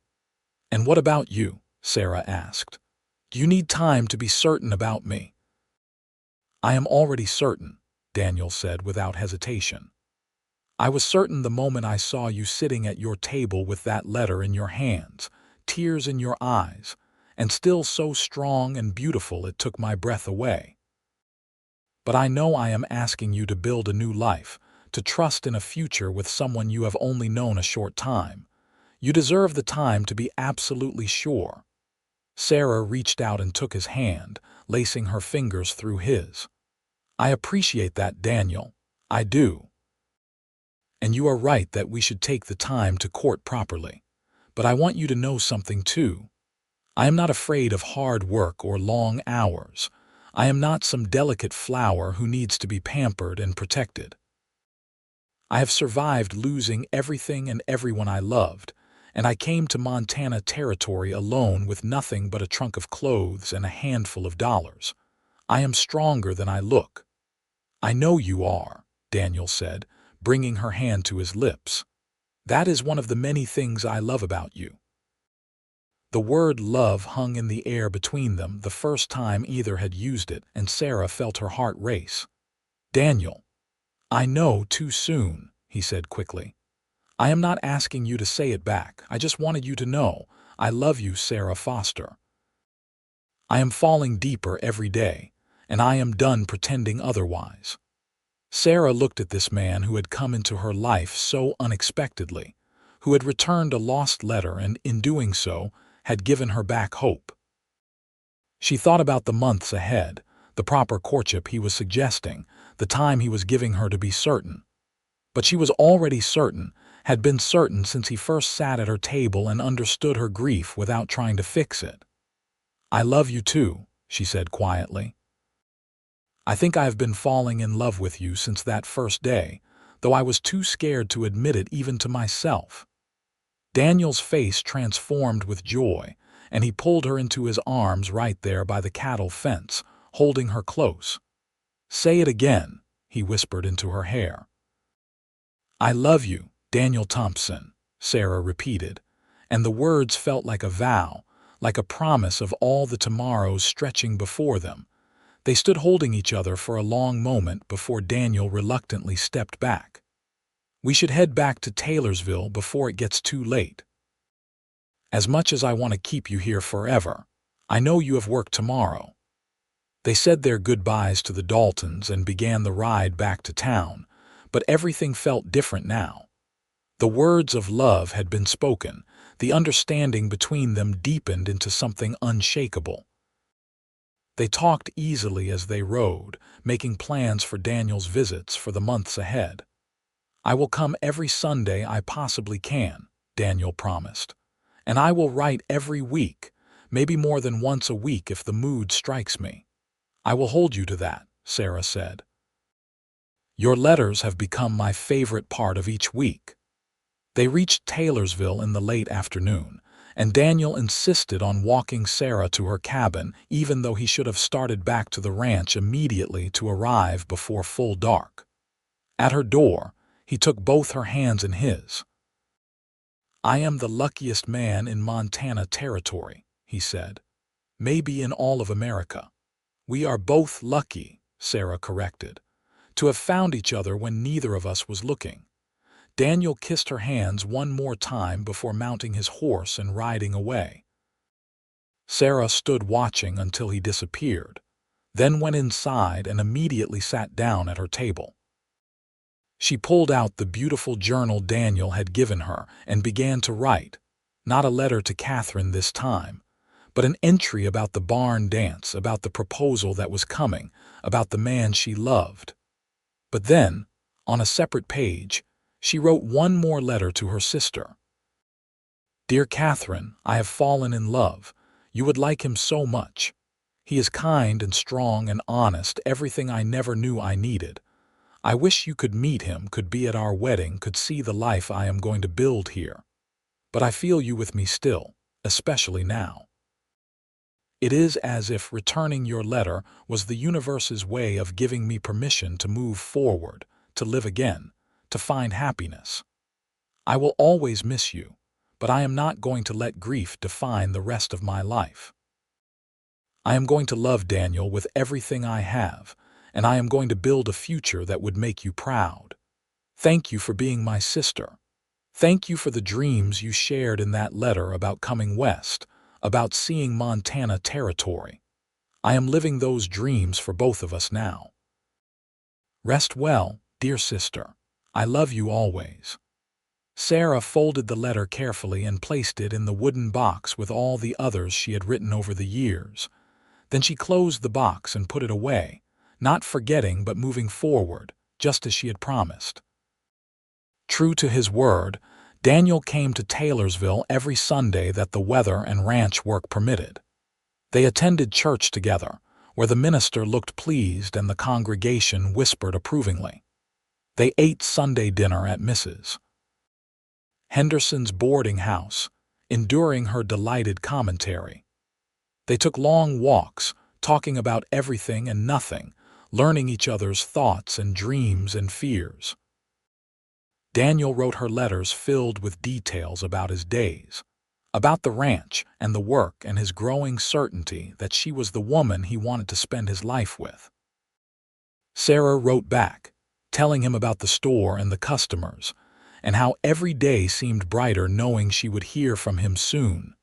"And what about you?" Sarah asked. "Do you need time to be certain about me?" "I am already certain," Daniel said without hesitation. "I was certain the moment I saw you sitting at your table with that letter in your hands, tears in your eyes, and still so strong and beautiful it took my breath away. But I know I am asking you to build a new life, to trust in a future with someone you have only known a short time. You deserve the time to be absolutely sure." Sarah reached out and took his hand, lacing her fingers through his. "I appreciate that, Daniel. I do. And you are right that we should take the time to court properly. But I want you to know something too. I am not afraid of hard work or long hours. I am not some delicate flower who needs to be pampered and protected. I have survived losing everything and everyone I loved, and I came to Montana territory alone with nothing but a trunk of clothes and a handful of dollars. I am stronger than I look." "I know you are," Daniel said, bringing her hand to his lips. "That is one of the many things I love about you." The word love hung in the air between them the first time either had used it, and Sarah felt her heart race. "Daniel, I know too soon," he said quickly. "I am not asking you to say it back. I just wanted you to know, I love you, Sarah Foster. I am falling deeper every day, and I am done pretending otherwise." Sarah looked at this man who had come into her life so unexpectedly, who had returned a lost letter and, in doing so, had given her back hope. She thought about the months ahead, the proper courtship he was suggesting, the time he was giving her to be certain. But she was already certain, had been certain since he first sat at her table and understood her grief without trying to fix it. "I love you too," she said quietly. "I think I have been falling in love with you since that first day, though I was too scared to admit it even to myself." Daniel's face transformed with joy, and he pulled her into his arms right there by the cattle fence, holding her close. "Say it again," he whispered into her hair. "I love you, Daniel Thompson," Sarah repeated, and the words felt like a vow, like a promise of all the tomorrows stretching before them. They stood holding each other for a long moment before Daniel reluctantly stepped back. "We should head back to Taylorsville before it gets too late. As much as I want to keep you here forever, I know you have work tomorrow." They said their goodbyes to the Daltons and began the ride back to town, but everything felt different now. The words of love had been spoken, the understanding between them deepened into something unshakable. They talked easily as they rode, making plans for Daniel's visits for the months ahead. "I will come every Sunday I possibly can," Daniel promised. "And I will write every week, maybe more than once a week if the mood strikes me." "I will hold you to that," Sarah said. "Your letters have become my favorite part of each week." They reached Taylorsville in the late afternoon, and Daniel insisted on walking Sarah to her cabin even though he should have started back to the ranch immediately to arrive before full dark. At her door, he took both her hands in his. "I am the luckiest man in Montana Territory," he said. "Maybe in all of America." "We are both lucky," Sarah corrected, "to have found each other when neither of us was looking." Daniel kissed her hands one more time before mounting his horse and riding away. Sarah stood watching until he disappeared, then went inside and immediately sat down at her table. She pulled out the beautiful journal Daniel had given her and began to write, not a letter to Catherine this time, but an entry about the barn dance, about the proposal that was coming, about the man she loved. But then, on a separate page, she wrote one more letter to her sister. "Dear Catherine, I have fallen in love. You would like him so much. He is kind and strong and honest, everything I never knew I needed. I wish you could meet him, could be at our wedding, could see the life I am going to build here. But I feel you with me still, especially now. It is as if returning your letter was the universe's way of giving me permission to move forward, to live again, to find happiness. I will always miss you, but I am not going to let grief define the rest of my life. I am going to love Daniel with everything I have, and I am going to build a future that would make you proud. Thank you for being my sister. Thank you for the dreams you shared in that letter about coming west, about seeing Montana Territory. I am living those dreams for both of us now. Rest well, dear sister. I love you always." Sarah folded the letter carefully and placed it in the wooden box with all the others she had written over the years. Then she closed the box and put it away, not forgetting but moving forward, just as she had promised. True to his word, Daniel came to Taylorsville every Sunday that the weather and ranch work permitted. They attended church together, where the minister looked pleased and the congregation whispered approvingly. They ate Sunday dinner at Mrs. Henderson's boarding house, enduring her delighted commentary. They took long walks, talking about everything and nothing, learning each other's thoughts and dreams and fears. Daniel wrote her letters filled with details about his days, about the ranch and the work, and his growing certainty that she was the woman he wanted to spend his life with. Sarah wrote back, telling him about the store and the customers, and how every day seemed brighter knowing she would hear from him soon.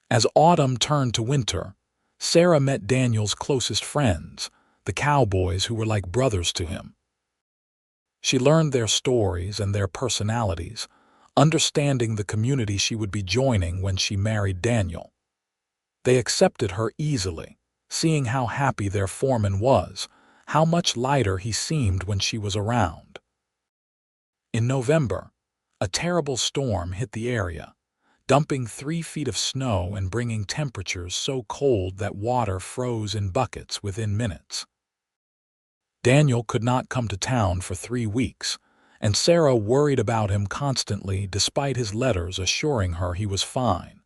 As autumn turned to winter, Sarah met Daniel's closest friends, the Cowboys, who were like brothers to him. She learned their stories and their personalities, understanding the community she would be joining when she married Daniel. They accepted her easily, seeing how happy their foreman was, how much lighter he seemed when she was around. In November, a terrible storm hit the area, dumping 3 feet of snow and bringing temperatures so cold that water froze in buckets within minutes. Daniel could not come to town for 3 weeks, and Sarah worried about him constantly despite his letters assuring her he was fine.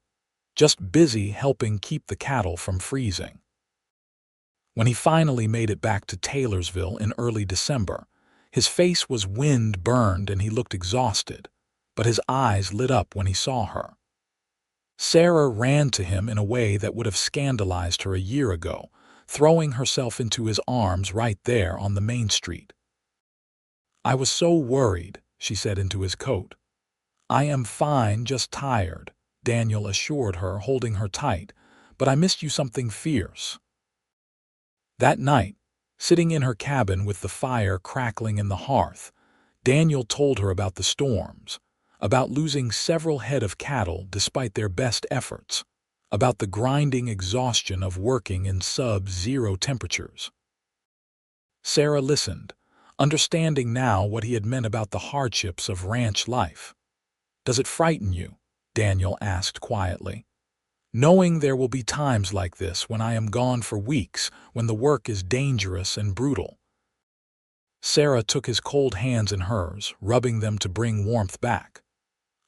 just busy helping keep the cattle from freezing. When he finally made it back to Taylorsville in early December, his face was wind-burned and he looked exhausted, but his eyes lit up when he saw her. Sarah ran to him in a way that would have scandalized her a year ago, throwing herself into his arms right there on the main street. "I was so worried," she said into his coat. "I am fine, just tired," Daniel assured her, holding her tight, "but I missed you something fierce." That night, sitting in her cabin with the fire crackling in the hearth, Daniel told her about the storms, about losing several head of cattle despite their best efforts, about the grinding exhaustion of working in sub-zero temperatures. Sarah listened, understanding now what he had meant about the hardships of ranch life. "Does it frighten you?" Daniel asked quietly. "Knowing there will be times like this when I am gone for weeks, when the work is dangerous and brutal." Sarah took his cold hands in hers, rubbing them to bring warmth back.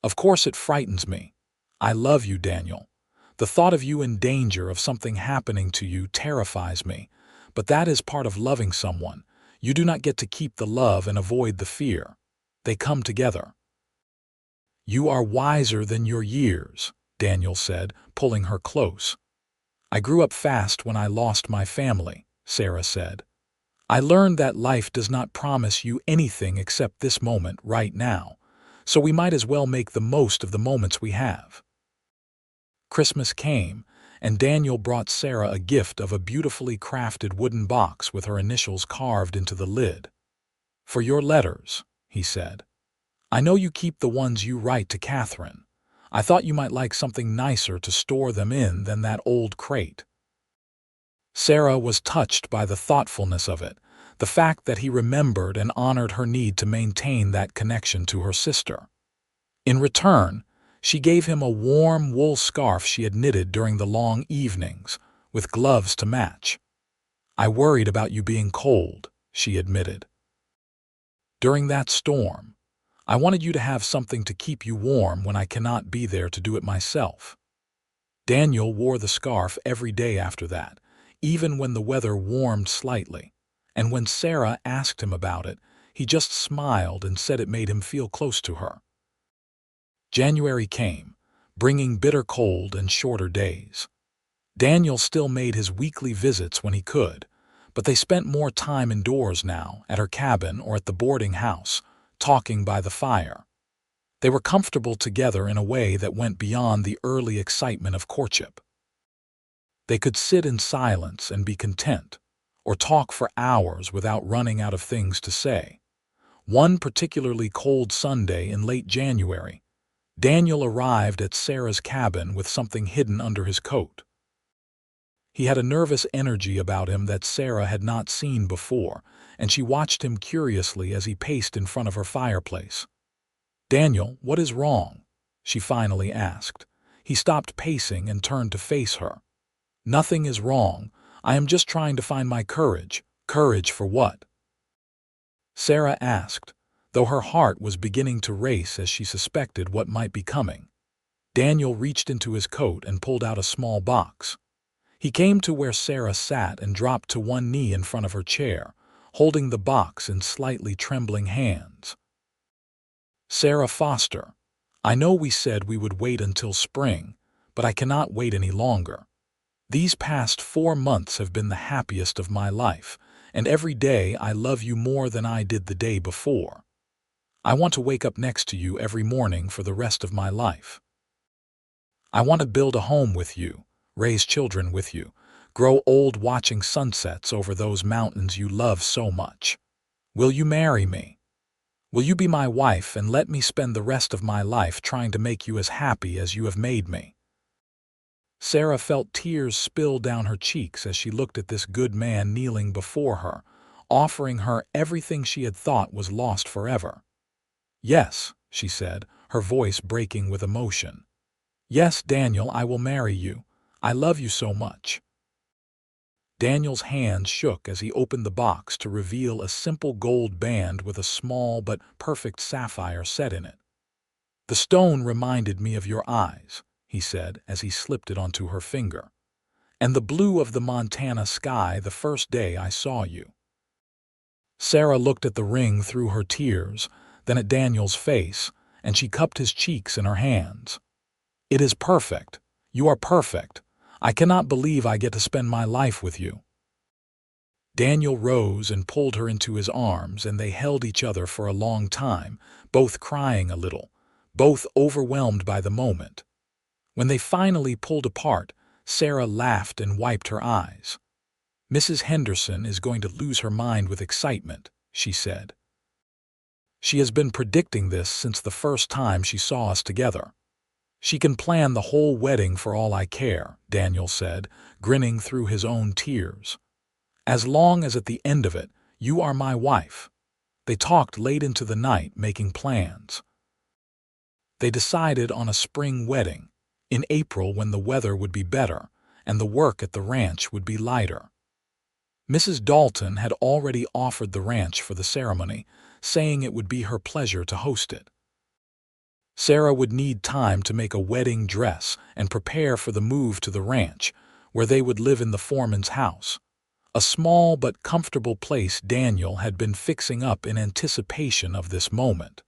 "Of course it frightens me. I love you, Daniel. The thought of you in danger of something happening to you terrifies me, but that is part of loving someone. You do not get to keep the love and avoid the fear. They come together." "You are wiser than your years," Daniel said, pulling her close. "I grew up fast when I lost my family," Sarah said. "I learned that life does not promise you anything except this moment right now, so we might as well make the most of the moments we have." Christmas came, and Daniel brought Sarah a gift of a beautifully crafted wooden box with her initials carved into the lid. "For your letters," he said. "I know you keep the ones you write to Catherine. I thought you might like something nicer to store them in than that old crate." Sarah was touched by the thoughtfulness of it, the fact that he remembered and honored her need to maintain that connection to her sister. In return, she gave him a warm wool scarf she had knitted during the long evenings, with gloves to match. "I worried about you being cold," she admitted. "During that storm, I wanted you to have something to keep you warm when I cannot be there to do it myself." Daniel wore the scarf every day after that, even when the weather warmed slightly, and when Sarah asked him about it, he just smiled and said it made him feel close to her. January came, bringing bitter cold and shorter days. Daniel still made his weekly visits when he could, but they spent more time indoors now, at her cabin or at the boarding house, talking by the fire. They were comfortable together in a way that went beyond the early excitement of courtship. They could sit in silence and be content, or talk for hours without running out of things to say. One particularly cold Sunday in late January, Daniel arrived at Sarah's cabin with something hidden under his coat. He had a nervous energy about him that Sarah had not seen before, and she watched him curiously as he paced in front of her fireplace. "Daniel, what is wrong?" she finally asked. He stopped pacing and turned to face her. "Nothing is wrong. I am just trying to find my courage." "Courage for what?" Sarah asked, though her heart was beginning to race as she suspected what might be coming. Daniel reached into his coat and pulled out a small box. He came to where Sarah sat and dropped to one knee in front of her chair, holding the box in slightly trembling hands. "Sarah Foster, I know we said we would wait until spring, but I cannot wait any longer. These past 4 months have been the happiest of my life, and every day I love you more than I did the day before. I want to wake up next to you every morning for the rest of my life. I want to build a home with you, raise children with you, grow old watching sunsets over those mountains you love so much. Will you marry me? Will you be my wife and let me spend the rest of my life trying to make you as happy as you have made me?" Sarah felt tears spill down her cheeks as she looked at this good man kneeling before her, offering her everything she had thought was lost forever. "Yes," she said, her voice breaking with emotion. "Yes, Daniel, I will marry you. I love you so much." Daniel's hand shook as he opened the box to reveal a simple gold band with a small but perfect sapphire set in it. "The stone reminded me of your eyes," he said as he slipped it onto her finger. "And the blue of the Montana sky the first day I saw you." Sarah looked at the ring through her tears, then at Daniel's face, and she cupped his cheeks in her hands. "It is perfect. You are perfect. I cannot believe I get to spend my life with you." Daniel rose and pulled her into his arms, and they held each other for a long time, both crying a little, both overwhelmed by the moment. When they finally pulled apart, Sarah laughed and wiped her eyes. "Mrs. Henderson is going to lose her mind with excitement," she said. "She has been predicting this since the first time she saw us together. She can plan the whole wedding for all I care," Daniel said, grinning through his own tears. "As long as at the end of it, you are my wife." They talked late into the night, making plans. They decided on a spring wedding, in April when the weather would be better and the work at the ranch would be lighter. Mrs. Dalton had already offered the ranch for the ceremony, saying it would be her pleasure to host it. Sarah would need time to make a wedding dress and prepare for the move to the ranch, where they would live in the foreman's house, a small but comfortable place Daniel had been fixing up in anticipation of this moment.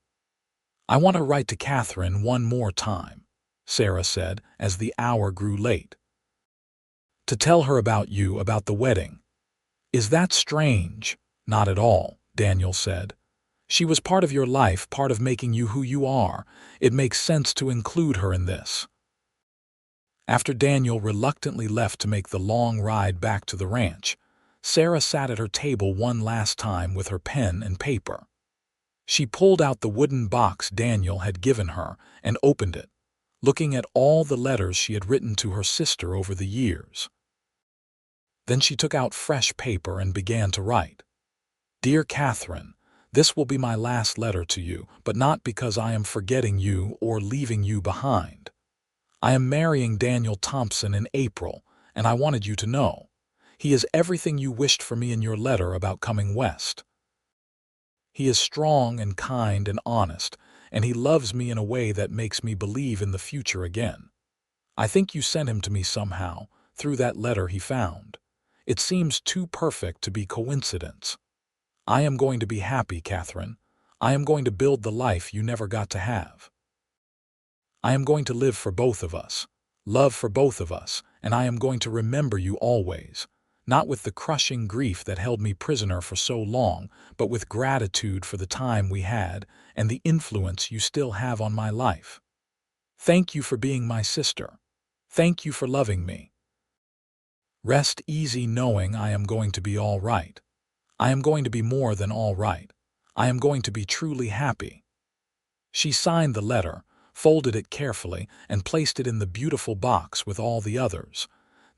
"I want to write to Catherine one more time," Sarah said as the hour grew late. "To tell her about you, about the wedding." "Is that strange?" "Not at all," Daniel said. "She was part of your life, part of making you who you are. It makes sense to include her in this." After Daniel reluctantly left to make the long ride back to the ranch, Sarah sat at her table one last time with her pen and paper. She pulled out the wooden box Daniel had given her and opened it, looking at all the letters she had written to her sister over the years. Then she took out fresh paper and began to write. "Dear Catherine, this will be my last letter to you, but not because I am forgetting you or leaving you behind. I am marrying Daniel Thompson in April, and I wanted you to know. He is everything you wished for me in your letter about coming west. He is strong and kind and honest, and he loves me in a way that makes me believe in the future again. I think you sent him to me somehow, through that letter he found. It seems too perfect to be coincidence. I am going to be happy, Catherine. I am going to build the life you never got to have. I am going to live for both of us, love for both of us, and I am going to remember you always, not with the crushing grief that held me prisoner for so long, but with gratitude for the time we had and the influence you still have on my life. Thank you for being my sister. Thank you for loving me. Rest easy knowing I am going to be all right. I am going to be more than all right. I am going to be truly happy." She signed the letter, folded it carefully, and placed it in the beautiful box with all the others.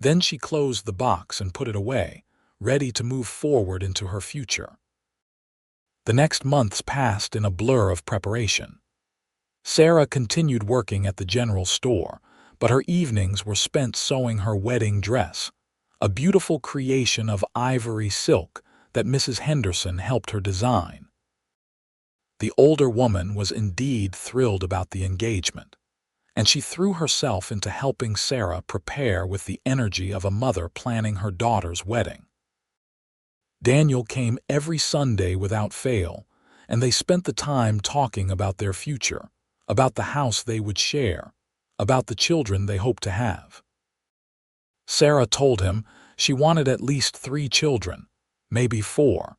Then she closed the box and put it away, ready to move forward into her future. The next months passed in a blur of preparation. Sarah continued working at the general store, but her evenings were spent sewing her wedding dress, a beautiful creation of ivory silk that Mrs. Henderson helped her design. The older woman was indeed thrilled about the engagement, and she threw herself into helping Sarah prepare with the energy of a mother planning her daughter's wedding. Daniel came every Sunday without fail, and they spent the time talking about their future, about the house they would share, about the children they hoped to have. Sarah told him she wanted at least 3 children, maybe 4,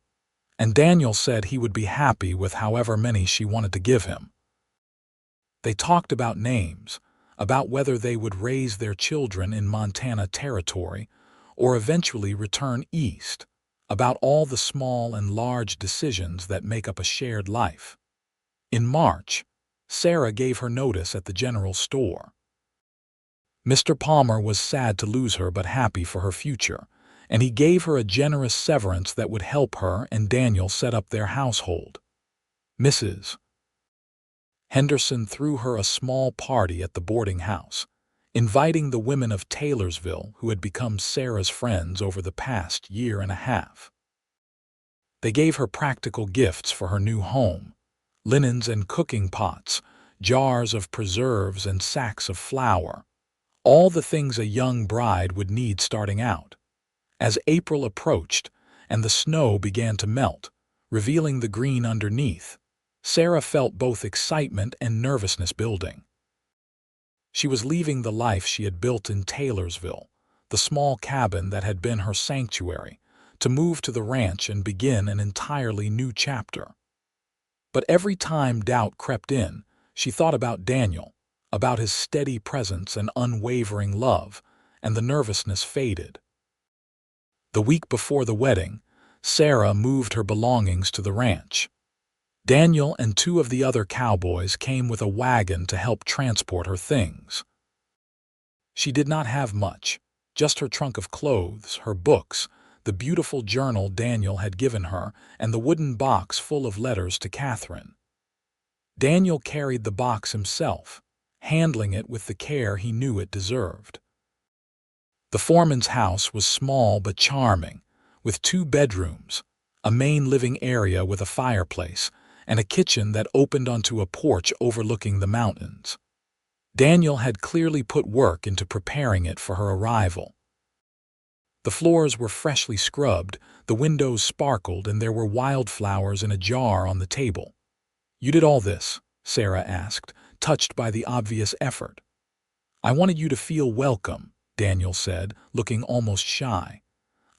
and Daniel said he would be happy with however many she wanted to give him. They talked about names, about whether they would raise their children in Montana territory or eventually return east, about all the small and large decisions that make up a shared life. In March, Sarah gave her notice at the general store. Mr. Palmer was sad to lose her but happy for her future, and he gave her a generous severance that would help her and Daniel set up their household. Mrs. Henderson threw her a small party at the boarding house, inviting the women of Taylorsville who had become Sarah's friends over the past year and a half. They gave her practical gifts for her new home, linens and cooking pots, jars of preserves and sacks of flour, All the things a young bride would need starting out. As April approached and the snow began to melt, revealing the green underneath, Sarah felt both excitement and nervousness building. She was leaving the life she had built in Taylorsville, the small cabin that had been her sanctuary, to move to the ranch and begin an entirely new chapter. But every time doubt crept in, she thought about Daniel, about his steady presence and unwavering love, and the nervousness faded. The week before the wedding, Sarah moved her belongings to the ranch. Daniel and two of the other cowboys came with a wagon to help transport her things. She did not have much, just her trunk of clothes, her books, the beautiful journal Daniel had given her, and the wooden box full of letters to Catherine. Daniel carried the box himself, handling it with the care he knew it deserved. The foreman's house was small but charming, with 2 bedrooms, a main living area with a fireplace, and a kitchen that opened onto a porch overlooking the mountains. Daniel had clearly put work into preparing it for her arrival. The floors were freshly scrubbed, the windows sparkled, and there were wildflowers in a jar on the table. "You did all this?" Sarah asked, touched by the obvious effort. "I wanted you to feel welcome," Daniel said, looking almost shy.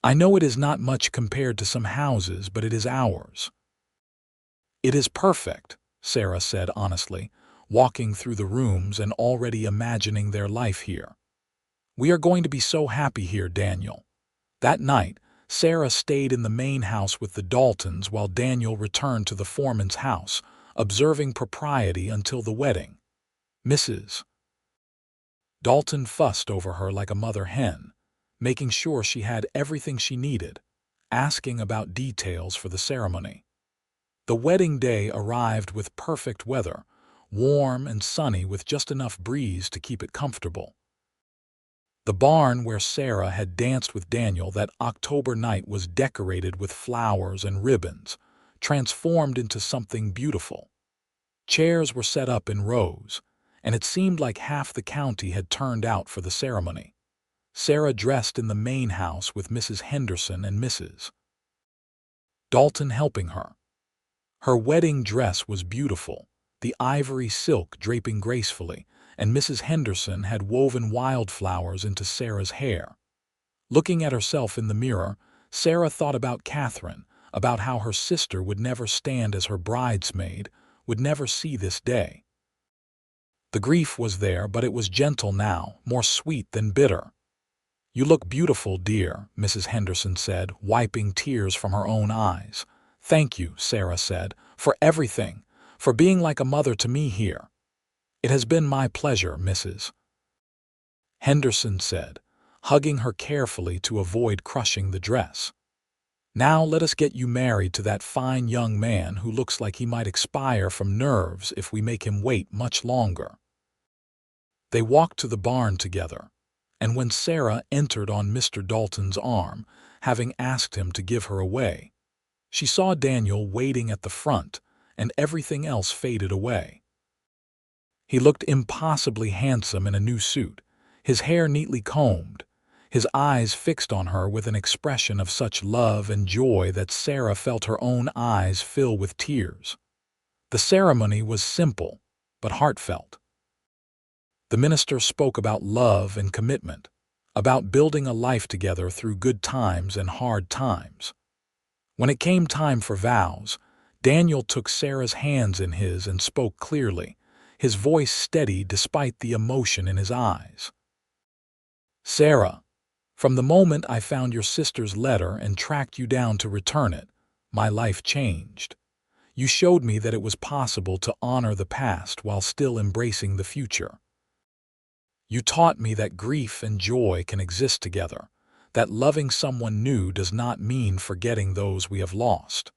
"I know it is not much compared to some houses, but it is ours." "It is perfect," Sarah said honestly, walking through the rooms and already imagining their life here. "We are going to be so happy here, Daniel." That night, Sarah stayed in the main house with the Daltons while Daniel returned to the foreman's house, observing propriety until the wedding. Mrs. Dalton fussed over her like a mother hen, making sure she had everything she needed, asking about details for the ceremony. The wedding day arrived with perfect weather, warm and sunny with just enough breeze to keep it comfortable. The barn where Sarah had danced with Daniel that October night was decorated with flowers and ribbons, transformed into something beautiful. Chairs were set up in rows, and it seemed like half the county had turned out for the ceremony. Sarah dressed in the main house with Mrs. Henderson and Mrs. Dalton helping her. Her wedding dress was beautiful, the ivory silk draping gracefully, and Mrs. Henderson had woven wildflowers into Sarah's hair. Looking at herself in the mirror, Sarah thought about Catherine, about how her sister would never stand as her bridesmaid, would never see this day. The grief was there, but it was gentle now, more sweet than bitter. "You look beautiful, dear," Mrs. Henderson said, wiping tears from her own eyes. "Thank you," Sarah said, "for everything, for being like a mother to me here." "It has been my pleasure," Mrs. Henderson said, hugging her carefully to avoid crushing the dress. "Now let us get you married to that fine young man who looks like he might expire from nerves if we make him wait much longer." They walked to the barn together, and when Sarah entered on Mr. Dalton's arm, having asked him to give her away, she saw Daniel waiting at the front, and everything else faded away. He looked impossibly handsome in a new suit, his hair neatly combed, his eyes fixed on her with an expression of such love and joy that Sarah felt her own eyes fill with tears. The ceremony was simple, but heartfelt. The minister spoke about love and commitment, about building a life together through good times and hard times. When it came time for vows, Daniel took Sarah's hands in his and spoke clearly, his voice steady despite the emotion in his eyes. "Sarah, from the moment I found your sister's letter and tracked you down to return it, my life changed. You showed me that it was possible to honor the past while still embracing the future. You taught me that grief and joy can exist together, that loving someone new does not mean forgetting those we have lost.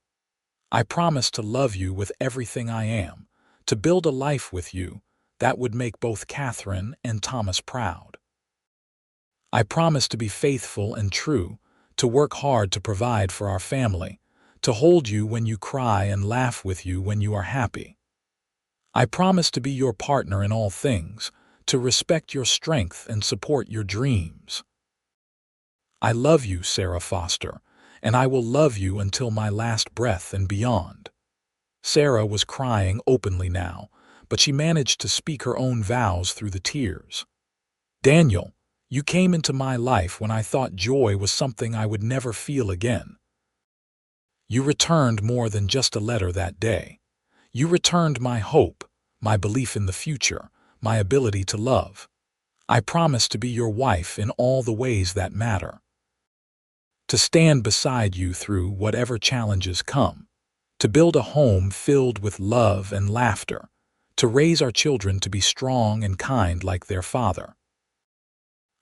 I promise to love you with everything I am, to build a life with you that would make both Catherine and Thomas proud. I promise to be faithful and true, to work hard to provide for our family, to hold you when you cry and laugh with you when you are happy. I promise to be your partner in all things, to respect your strength and support your dreams. I love you, Sarah Foster, and I will love you until my last breath and beyond. Sarah was crying openly now, but she managed to speak her own vows through the tears. Daniel, you came into my life when I thought joy was something I would never feel again. You returned more than just a letter that day. You returned my hope, my belief in the future, my ability to love. I promise to be your wife in all the ways that matter. To stand beside you through whatever challenges come. To build a home filled with love and laughter. To raise our children to be strong and kind like their father.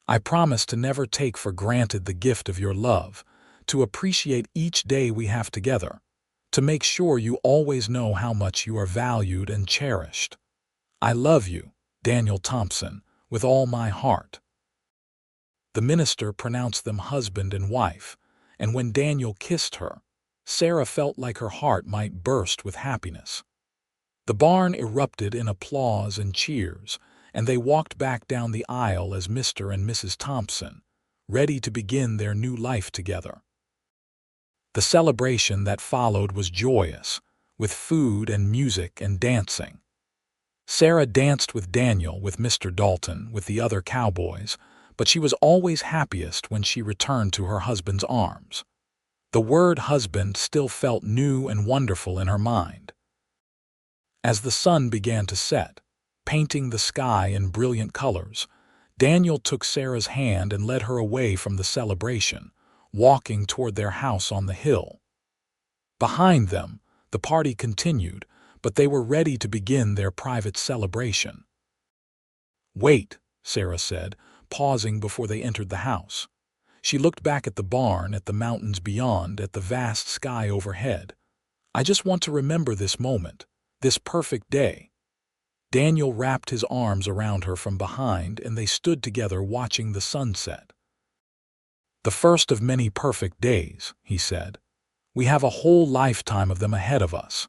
I promise to never take for granted the gift of your love, to appreciate each day we have together, to make sure you always know how much you are valued and cherished. I love you, Daniel Thompson, with all my heart. The minister pronounced them husband and wife, and when Daniel kissed her, Sarah felt like her heart might burst with happiness. The barn erupted in applause and cheers, and they walked back down the aisle as Mr. and Mrs. Thompson, ready to begin their new life together. The celebration that followed was joyous, with food and music and dancing. Sarah danced with Daniel, with Mr. Dalton, with the other cowboys, but she was always happiest when she returned to her husband's arms. The word husband still felt new and wonderful in her mind. As the sun began to set, painting the sky in brilliant colors, Daniel took Sarah's hand and led her away from the celebration, walking toward their house on the hill. Behind them, the party continued, but they were ready to begin their private celebration. "Wait," Sarah said, pausing before they entered the house. She looked back at the barn, at the mountains beyond, at the vast sky overhead. "I just want to remember this moment, this perfect day." Daniel wrapped his arms around her from behind, and they stood together watching the sunset. "The first of many perfect days," he said. "We have a whole lifetime of them ahead of us."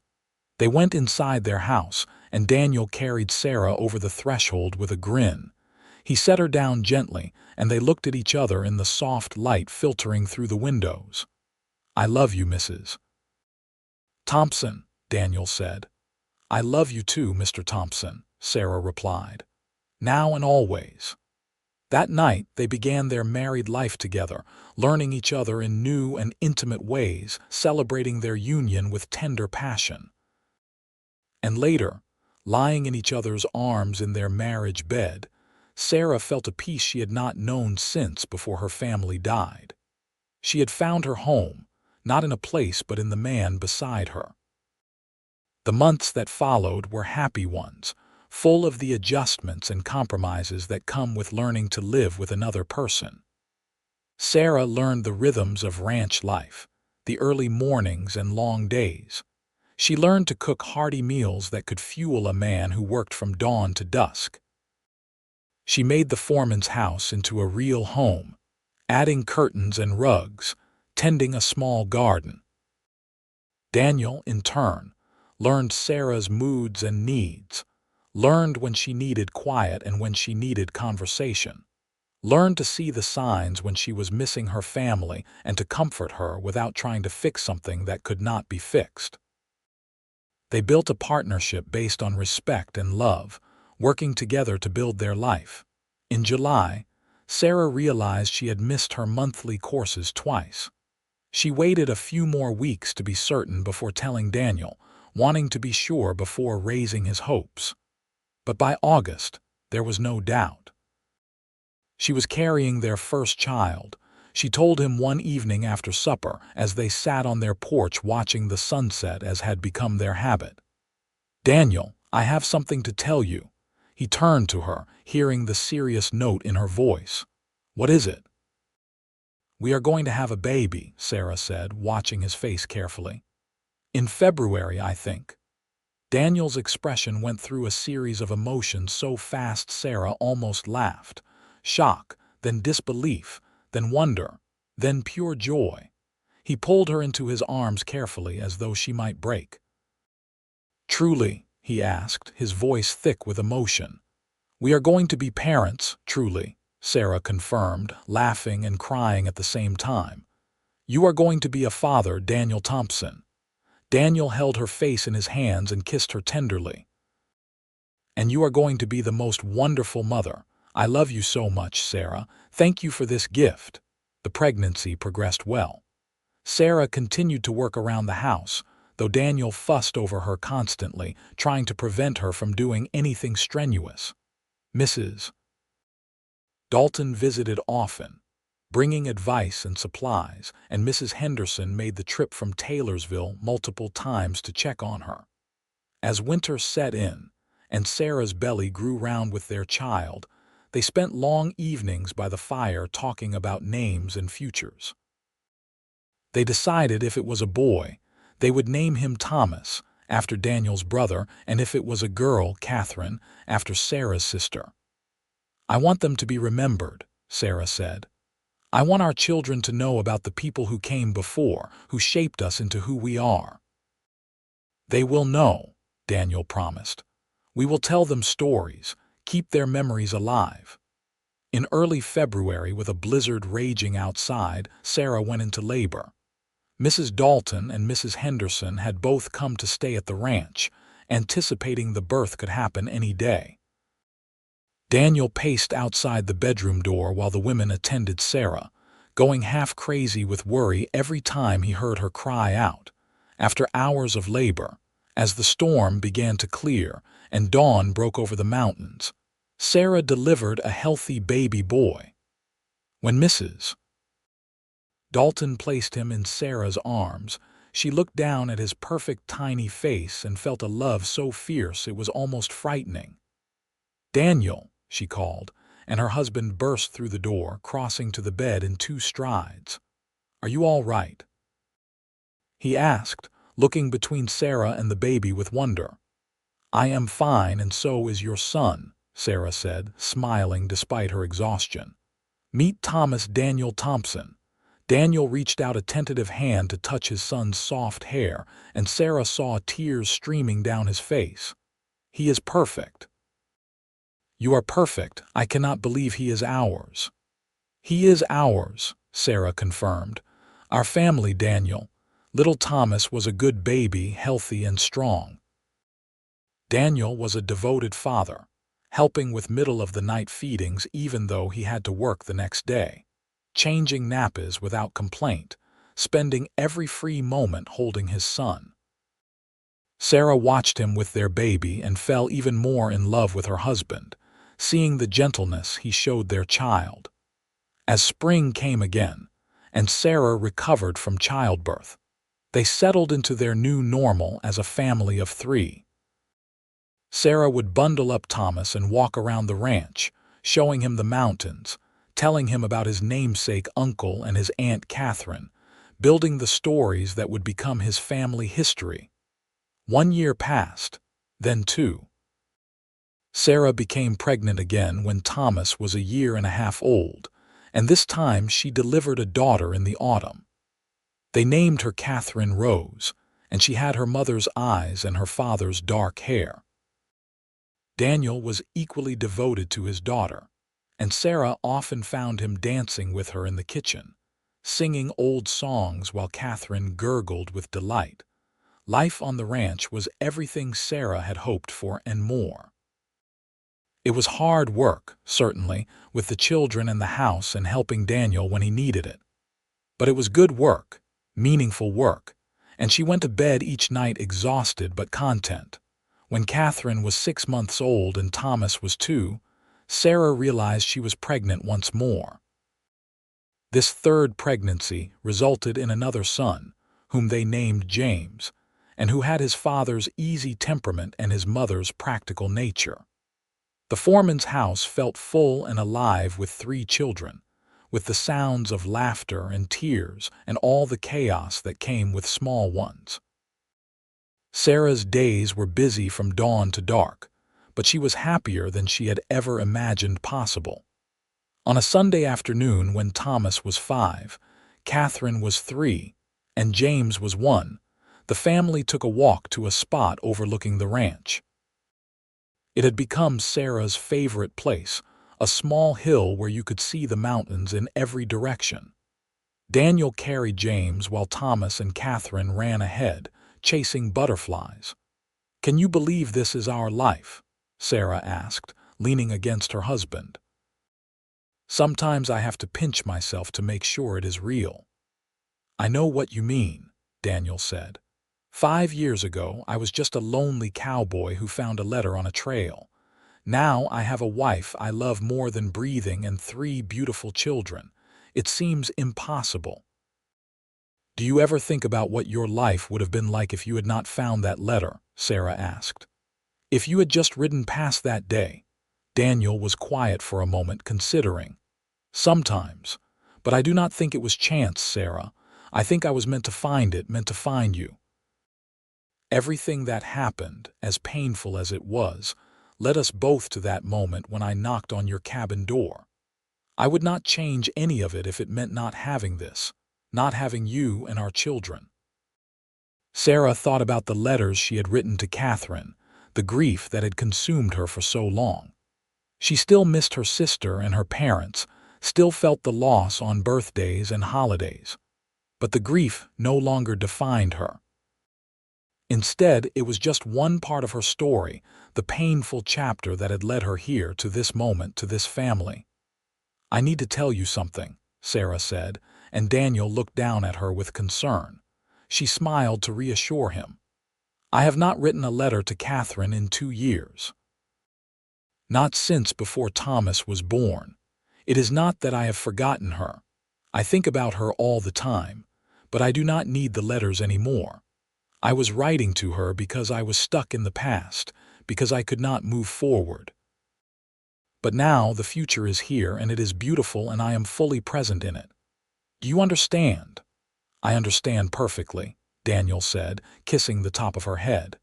They went inside their house, and Daniel carried Sarah over the threshold with a grin. He set her down gently, and they looked at each other in the soft light filtering through the windows. "I love you, Mrs. Thompson," Daniel said. "I love you too, Mr. Thompson," Sarah replied. "Now and always." That night, they began their married life together, learning each other in new and intimate ways, celebrating their union with tender passion. And later, lying in each other's arms in their marriage bed, Sarah felt a peace she had not known since before her family died. She had found her home, not in a place but in the man beside her. The months that followed were happy ones, full of the adjustments and compromises that come with learning to live with another person. Sarah learned the rhythms of ranch life, the early mornings and long days. She learned to cook hearty meals that could fuel a man who worked from dawn to dusk. She made the foreman's house into a real home, adding curtains and rugs, tending a small garden. Daniel, in turn, learned Sarah's moods and needs, learned when she needed quiet and when she needed conversation, learned to see the signs when she was missing her family and to comfort her without trying to fix something that could not be fixed. They built a partnership based on respect and love, working together to build their life. In July, Sarah realized she had missed her monthly courses twice. She waited a few more weeks to be certain before telling Daniel, wanting to be sure before raising his hopes. But by August, there was no doubt. She was carrying their first child. She told him one evening after supper as they sat on their porch watching the sunset as had become their habit. "Daniel, I have something to tell you." He turned to her, hearing the serious note in her voice. "What is it?" "We are going to have a baby," Sarah said, watching his face carefully. "In February, I think." Daniel's expression went through a series of emotions so fast Sarah almost laughed. Shock, then disbelief, then wonder, then pure joy. He pulled her into his arms carefully as though she might break. "Truly," he asked, his voice thick with emotion, "We are going to be parents, truly," Sarah confirmed, laughing and crying at the same time. "You are going to be a father, Daniel Thompson." Daniel held her face in his hands and kissed her tenderly. "And you are going to be the most wonderful mother. I love you so much, Sarah. Thank you for this gift." The pregnancy progressed well. Sarah continued to work around the house, though Daniel fussed over her constantly, trying to prevent her from doing anything strenuous. Mrs. Dalton visited often, bringing advice and supplies, and Mrs. Henderson made the trip from Taylorsville multiple times to check on her. As winter set in, and Sarah's belly grew round with their child, they spent long evenings by the fire talking about names and futures. They decided if it was a boy, they would name him Thomas, after Daniel's brother, and if it was a girl, Catherine, after Sarah's sister. "I want them to be remembered," Sarah said. "I want our children to know about the people who came before, who shaped us into who we are." "They will know," Daniel promised. "We will tell them stories, keep their memories alive." In early February, with a blizzard raging outside, Sarah went into labor. Mrs. Dalton and Mrs. Henderson had both come to stay at the ranch, anticipating the birth could happen any day. Daniel paced outside the bedroom door while the women attended Sarah, going half crazy with worry every time he heard her cry out. After hours of labor, as the storm began to clear and dawn broke over the mountains, Sarah delivered a healthy baby boy. When Mrs. Dalton placed him in Sarah's arms, she looked down at his perfect tiny face and felt a love so fierce it was almost frightening. "Daniel," she called, and her husband burst through the door, crossing to the bed in 2 strides. "Are you all right?" he asked, looking between Sarah and the baby with wonder. "I am fine, and so is your son," Sarah said, smiling despite her exhaustion. "Meet Thomas Daniel Thompson." Daniel reached out a tentative hand to touch his son's soft hair, and Sarah saw tears streaming down his face. "He is perfect." "You are perfect. I cannot believe he is ours." "He is ours," Sarah confirmed. "Our family, Daniel. Little Thomas was a good baby, healthy and strong." Daniel was a devoted father, helping with middle-of-the-night feedings even though he had to work the next day, changing nappies without complaint, spending every free moment holding his son. Sarah watched him with their baby and fell even more in love with her husband, seeing the gentleness he showed their child. As spring came again, and Sarah recovered from childbirth, they settled into their new normal as a family of 3. Sarah would bundle up Thomas and walk around the ranch, showing him the mountains, telling him about his namesake uncle and his Aunt Catherine, building the stories that would become his family history. 1 year passed, then 2. Sarah became pregnant again when Thomas was 1.5 years old, and this time she delivered a daughter in the autumn. They named her Catherine Rose, and she had her mother's eyes and her father's dark hair. Daniel was equally devoted to his daughter, and Sarah often found him dancing with her in the kitchen, singing old songs while Catherine gurgled with delight. Life on the ranch was everything Sarah had hoped for and more. It was hard work, certainly, with the children and the house and helping Daniel when he needed it. But it was good work, meaningful work, and she went to bed each night exhausted but content. When Catherine was 6 months old and Thomas was 2, Sarah realized she was pregnant once more. This 3rd pregnancy resulted in another son, whom they named James, and who had his father's easy temperament and his mother's practical nature. The foreman's house felt full and alive with 3 children, with the sounds of laughter and tears and all the chaos that came with small ones. Sarah's days were busy from dawn to dark, but she was happier than she had ever imagined possible. On a Sunday afternoon when Thomas was 5, Catherine was 3, and James was 1, the family took a walk to a spot overlooking the ranch. It had become Sarah's favorite place, a small hill where you could see the mountains in every direction. Daniel carried James while Thomas and Catherine ran ahead, chasing butterflies. "Can you believe this is our life?" Sarah asked, leaning against her husband. "Sometimes I have to pinch myself to make sure it is real." "I know what you mean," Daniel said. 5 years ago, I was just a lonely cowboy who found a letter on a trail. Now I have a wife I love more than breathing and 3 beautiful children. It seems impossible." "Do you ever think about what your life would have been like if you had not found that letter?" Sarah asked. "If you had just ridden past that day?" Daniel was quiet for a moment, considering. "Sometimes. But I do not think it was chance, Sarah. I think I was meant to find it, meant to find you. Everything that happened, as painful as it was, led us both to that moment when I knocked on your cabin door. I would not change any of it if it meant not having this, not having you and our children." Sarah thought about the letters she had written to Catherine, the grief that had consumed her for so long. She still missed her sister and her parents, still felt the loss on birthdays and holidays. But the grief no longer defined her. Instead, it was just one part of her story, the painful chapter that had led her here, to this moment, to this family. "I need to tell you something," Sarah said, and Daniel looked down at her with concern. She smiled to reassure him. "I have not written a letter to Catherine in 2 years. Not since before Thomas was born. It is not that I have forgotten her. I think about her all the time, but I do not need the letters anymore. I was writing to her because I was stuck in the past, because I could not move forward. But now the future is here, and it is beautiful, and I am fully present in it. Do you understand?" "I understand perfectly," Daniel said, kissing the top of her head.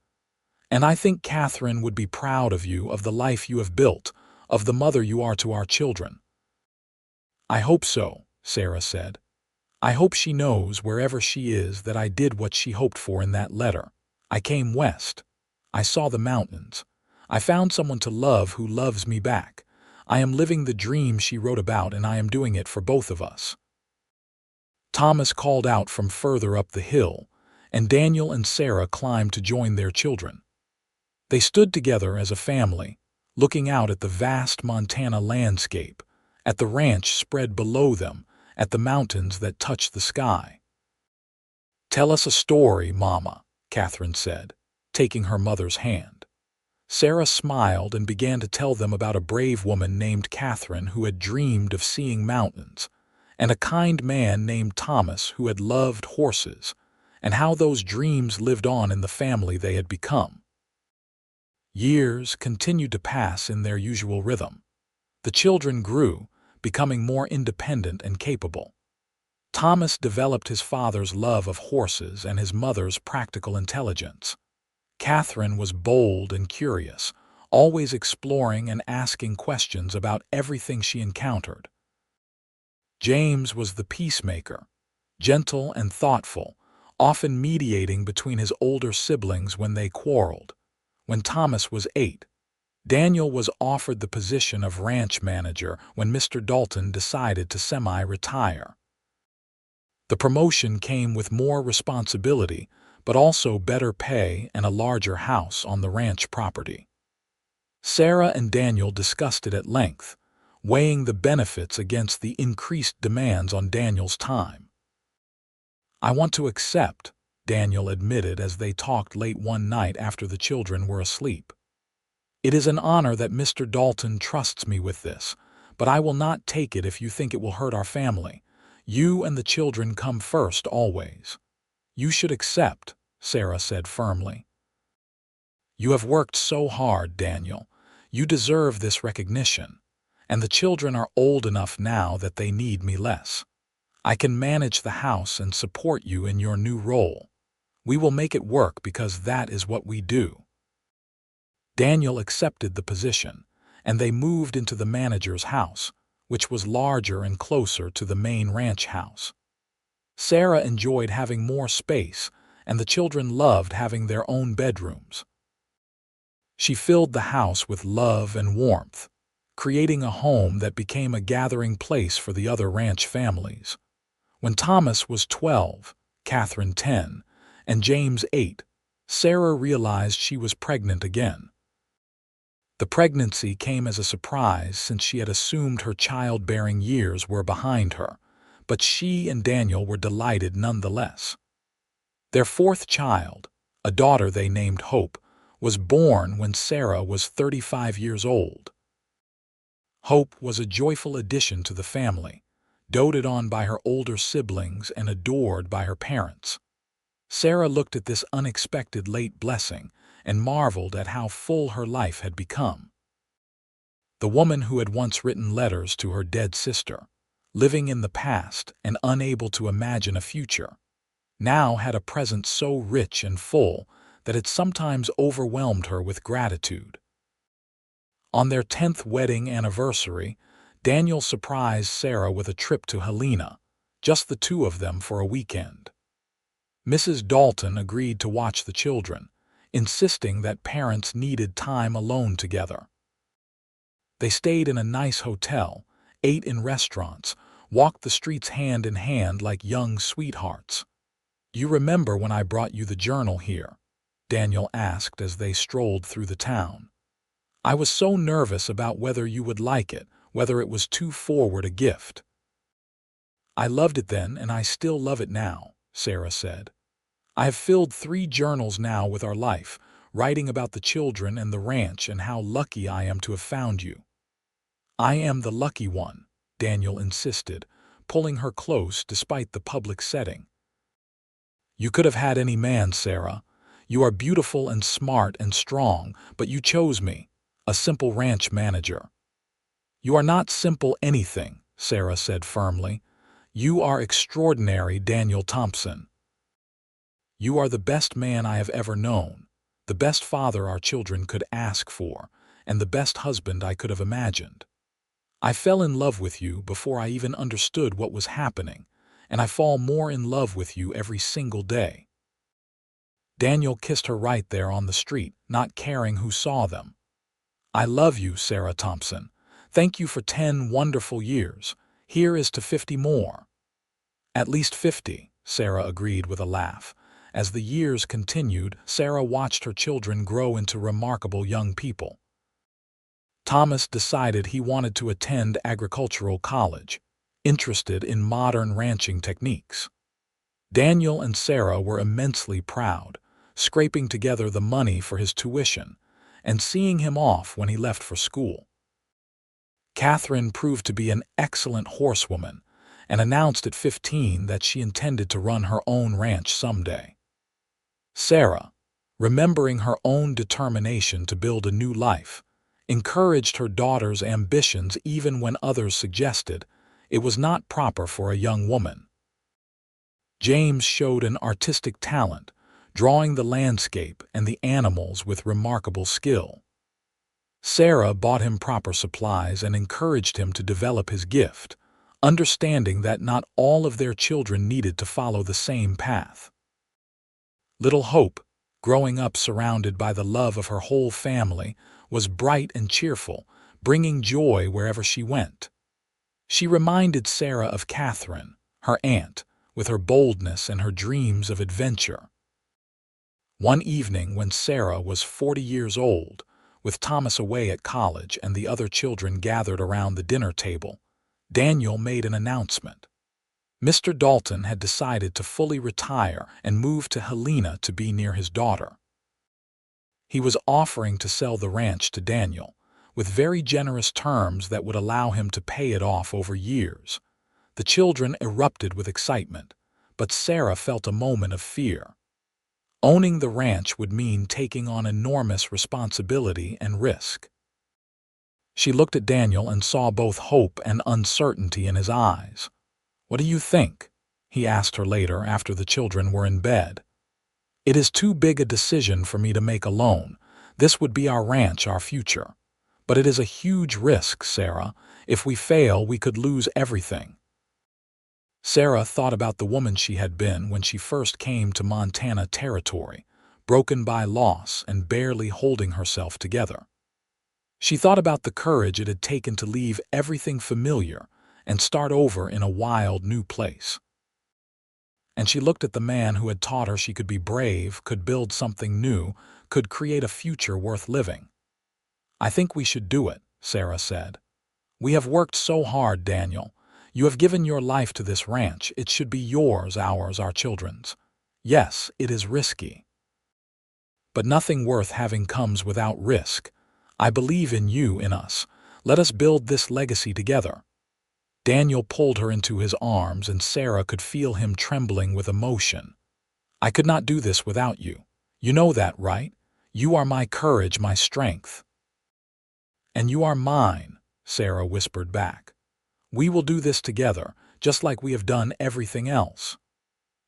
"And I think Catherine would be proud of you, of the life you have built, of the mother you are to our children." "I hope so," Sarah said. "I hope she knows, wherever she is, that I did what she hoped for in that letter. I came west. I saw the mountains. I found someone to love who loves me back. I am living the dream she wrote about, and I am doing it for both of us." Thomas called out from further up the hill, and Daniel and Sarah climbed to join their children. They stood together as a family, looking out at the vast Montana landscape, at the ranch spread below them, at the mountains that touched the sky. "Tell us a story, Mama," Catherine said, taking her mother's hand. Sarah smiled and began to tell them about a brave woman named Catherine who had dreamed of seeing mountains, and a kind man named Thomas who had loved horses, and how those dreams lived on in the family they had become. Years continued to pass in their usual rhythm. The children grew, becoming more independent and capable. Thomas developed his father's love of horses and his mother's practical intelligence. Catherine was bold and curious, always exploring and asking questions about everything she encountered. James was the peacemaker, gentle and thoughtful, often mediating between his older siblings when they quarreled. When Thomas was 8, Daniel was offered the position of ranch manager when Mr. Dalton decided to semi-retire. The promotion came with more responsibility, but also better pay and a larger house on the ranch property. Sarah and Daniel discussed it at length, weighing the benefits against the increased demands on Daniel's time. "I want to accept," Daniel admitted as they talked late one night after the children were asleep. "It is an honor that Mr. Dalton trusts me with this, but I will not take it if you think it will hurt our family. You and the children come first always." "You should accept," Sarah said firmly. "You have worked so hard, Daniel. You deserve this recognition. And the children are old enough now that they need me less. I can manage the house and support you in your new role. We will make it work because that is what we do." Daniel accepted the position, and they moved into the manager's house, which was larger and closer to the main ranch house. Sarah enjoyed having more space, and the children loved having their own bedrooms. She filled the house with love and warmth, creating a home that became a gathering place for the other ranch families. When Thomas was 12, Catherine 10, and James 8, Sarah realized she was pregnant again. The pregnancy came as a surprise since she had assumed her childbearing years were behind her, but she and Daniel were delighted nonetheless. Their fourth child, a daughter they named Hope, was born when Sarah was 35 years old. Hope was a joyful addition to the family, doted on by her older siblings and adored by her parents. Sarah looked at this unexpected late blessing and marveled at how full her life had become. The woman who had once written letters to her dead sister, living in the past and unable to imagine a future, now had a present so rich and full that it sometimes overwhelmed her with gratitude. On their 10th wedding anniversary, Daniel surprised Sarah with a trip to Helena, just the two of them for a weekend. Mrs. Dalton agreed to watch the children, insisting that parents needed time alone together. They stayed in a nice hotel, ate in restaurants, walked the streets hand in hand like young sweethearts. "You remember when I brought you the journal here?" Daniel asked as they strolled through the town. "I was so nervous about whether you would like it, whether it was too forward a gift." "I loved it then and I still love it now," Sarah said. "I have filled 3 journals now with our life, writing about the children and the ranch and how lucky I am to have found you." "I am the lucky one," Daniel insisted, pulling her close despite the public setting. "You could have had any man, Sarah. You are beautiful and smart and strong, but you chose me, a simple ranch manager." "You are not simple anything," Sarah said firmly. "You are extraordinary, Daniel Thompson. You are the best man I have ever known, the best father our children could ask for, and the best husband I could have imagined. I fell in love with you before I even understood what was happening, and I fall more in love with you every single day." Daniel kissed her right there on the street, not caring who saw them. "I love you, Sarah Thompson. Thank you for 10 wonderful years. Here is to 50 more." "At least 50, Sarah agreed with a laugh. As the years continued, Sarah watched her children grow into remarkable young people. Thomas decided he wanted to attend agricultural college, interested in modern ranching techniques. Daniel and Sarah were immensely proud, scraping together the money for his tuition and seeing him off when he left for school. Catherine proved to be an excellent horsewoman and announced at 15 that she intended to run her own ranch someday. Sarah, remembering her own determination to build a new life, encouraged her daughter's ambitions even when others suggested it was not proper for a young woman. James showed an artistic talent, drawing the landscape and the animals with remarkable skill. Sarah bought him proper supplies and encouraged him to develop his gift, understanding that not all of their children needed to follow the same path. Little Hope, growing up surrounded by the love of her whole family, was bright and cheerful, bringing joy wherever she went. She reminded Sarah of Catherine, her aunt, with her boldness and her dreams of adventure. One evening when Sarah was 40 years old, with Thomas away at college and the other children gathered around the dinner table, Daniel made an announcement. Mr. Dalton had decided to fully retire and move to Helena to be near his daughter. He was offering to sell the ranch to Daniel, with very generous terms that would allow him to pay it off over years. The children erupted with excitement, but Sarah felt a moment of fear. Owning the ranch would mean taking on enormous responsibility and risk. She looked at Daniel and saw both hope and uncertainty in his eyes. "What do you think?" he asked her later after the children were in bed. "It is too big a decision for me to make alone. This would be our ranch, our future. But it is a huge risk, Sarah. If we fail, we could lose everything." Sarah thought about the woman she had been when she first came to Montana Territory, broken by loss and barely holding herself together. She thought about the courage it had taken to leave everything familiar and start over in a wild new place. And she looked at the man who had taught her she could be brave, could build something new, could create a future worth living. "I think we should do it," Sarah said. "We have worked so hard, Daniel. You have given your life to this ranch. It should be yours, ours, our children's. Yes, it is risky. But nothing worth having comes without risk. I believe in you, in us. Let us build this legacy together." Daniel pulled her into his arms, and Sarah could feel him trembling with emotion. "I could not do this without you. You know that, right? You are my courage, my strength." "And you are mine," Sarah whispered back. "We will do this together, just like we have done everything else."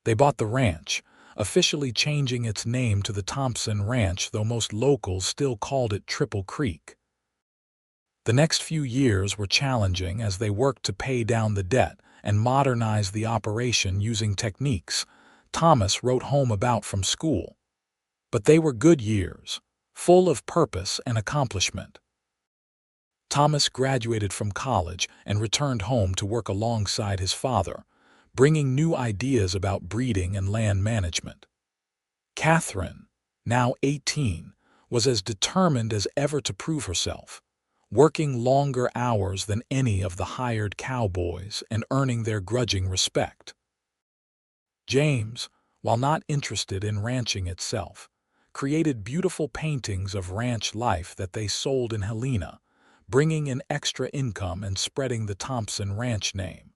They bought the ranch, officially changing its name to the Thompson Ranch, though most locals still called it Triple Creek. The next few years were challenging as they worked to pay down the debt and modernize the operation using techniques Thomas wrote home about from school. But they were good years, full of purpose and accomplishment. Thomas graduated from college and returned home to work alongside his father, bringing new ideas about breeding and land management. Catherine, now 18, was as determined as ever to prove herself, working longer hours than any of the hired cowboys and earning their grudging respect. James, while not interested in ranching itself, created beautiful paintings of ranch life that they sold in Helena, bringing in extra income and spreading the Thompson Ranch name.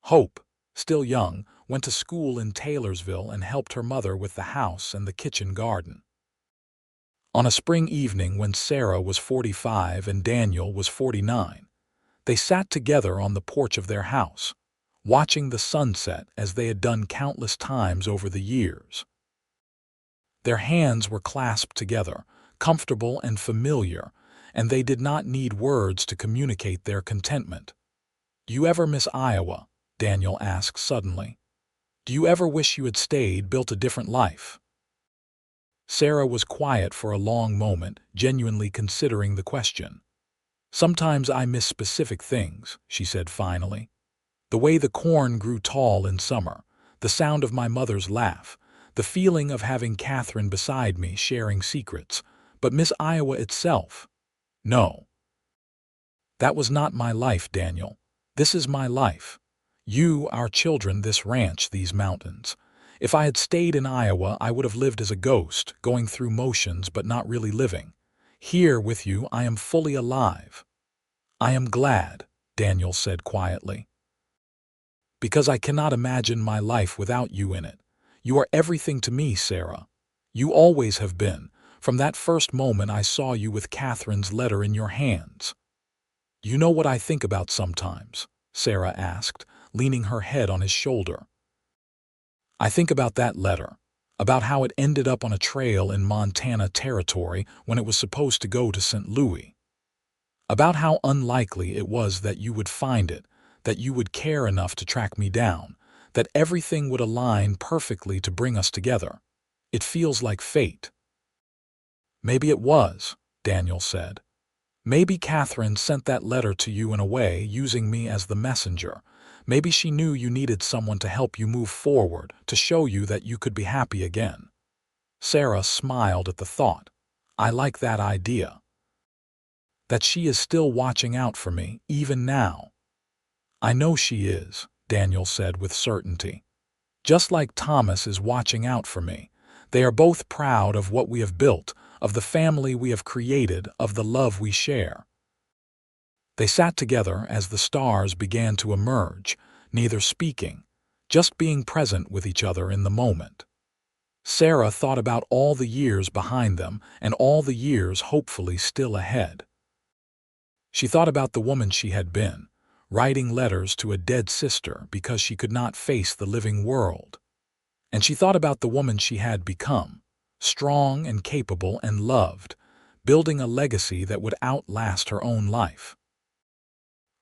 Hope, still young, went to school in Taylorsville and helped her mother with the house and the kitchen garden. On a spring evening when Sarah was 45 and Daniel was 49, they sat together on the porch of their house, watching the sunset as they had done countless times over the years. Their hands were clasped together, comfortable and familiar, and they did not need words to communicate their contentment. "Do you ever miss Iowa?" Daniel asked suddenly. "Do you ever wish you had stayed, built a different life?" Sarah was quiet for a long moment, genuinely considering the question. "Sometimes I miss specific things," she said finally. "The way the corn grew tall in summer, the sound of my mother's laugh, the feeling of having Catherine beside me sharing secrets, but miss Iowa itself? No. That was not my life, Daniel. This is my life. You, our children, this ranch, these mountains. If I had stayed in Iowa, I would have lived as a ghost, going through motions but not really living. Here with you, I am fully alive." "I am glad," Daniel said quietly. "Because I cannot imagine my life without you in it. You are everything to me, Sarah. You always have been, from that first moment I saw you with Catherine's letter in your hands." "You know what I think about sometimes?" Sarah asked, leaning her head on his shoulder. "I think about that letter, about how it ended up on a trail in Montana territory when it was supposed to go to St. Louis. About how unlikely it was that you would find it, that you would care enough to track me down, that everything would align perfectly to bring us together. It feels like fate." "Maybe it was," Daniel said. "Maybe Catherine sent that letter to you in a way, using me as the messenger. Maybe she knew you needed someone to help you move forward, to show you that you could be happy again." Sarah smiled at the thought. "I like that idea. That she is still watching out for me, even now." "I know she is," Daniel said with certainty. "Just like Thomas is watching out for me. They are both proud of what we have built, of the family we have created, of the love we share." They sat together as the stars began to emerge, neither speaking, just being present with each other in the moment. Sarah thought about all the years behind them and all the years hopefully still ahead. She thought about the woman she had been, writing letters to a dead sister because she could not face the living world. And she thought about the woman she had become, strong and capable and loved, building a legacy that would outlast her own life.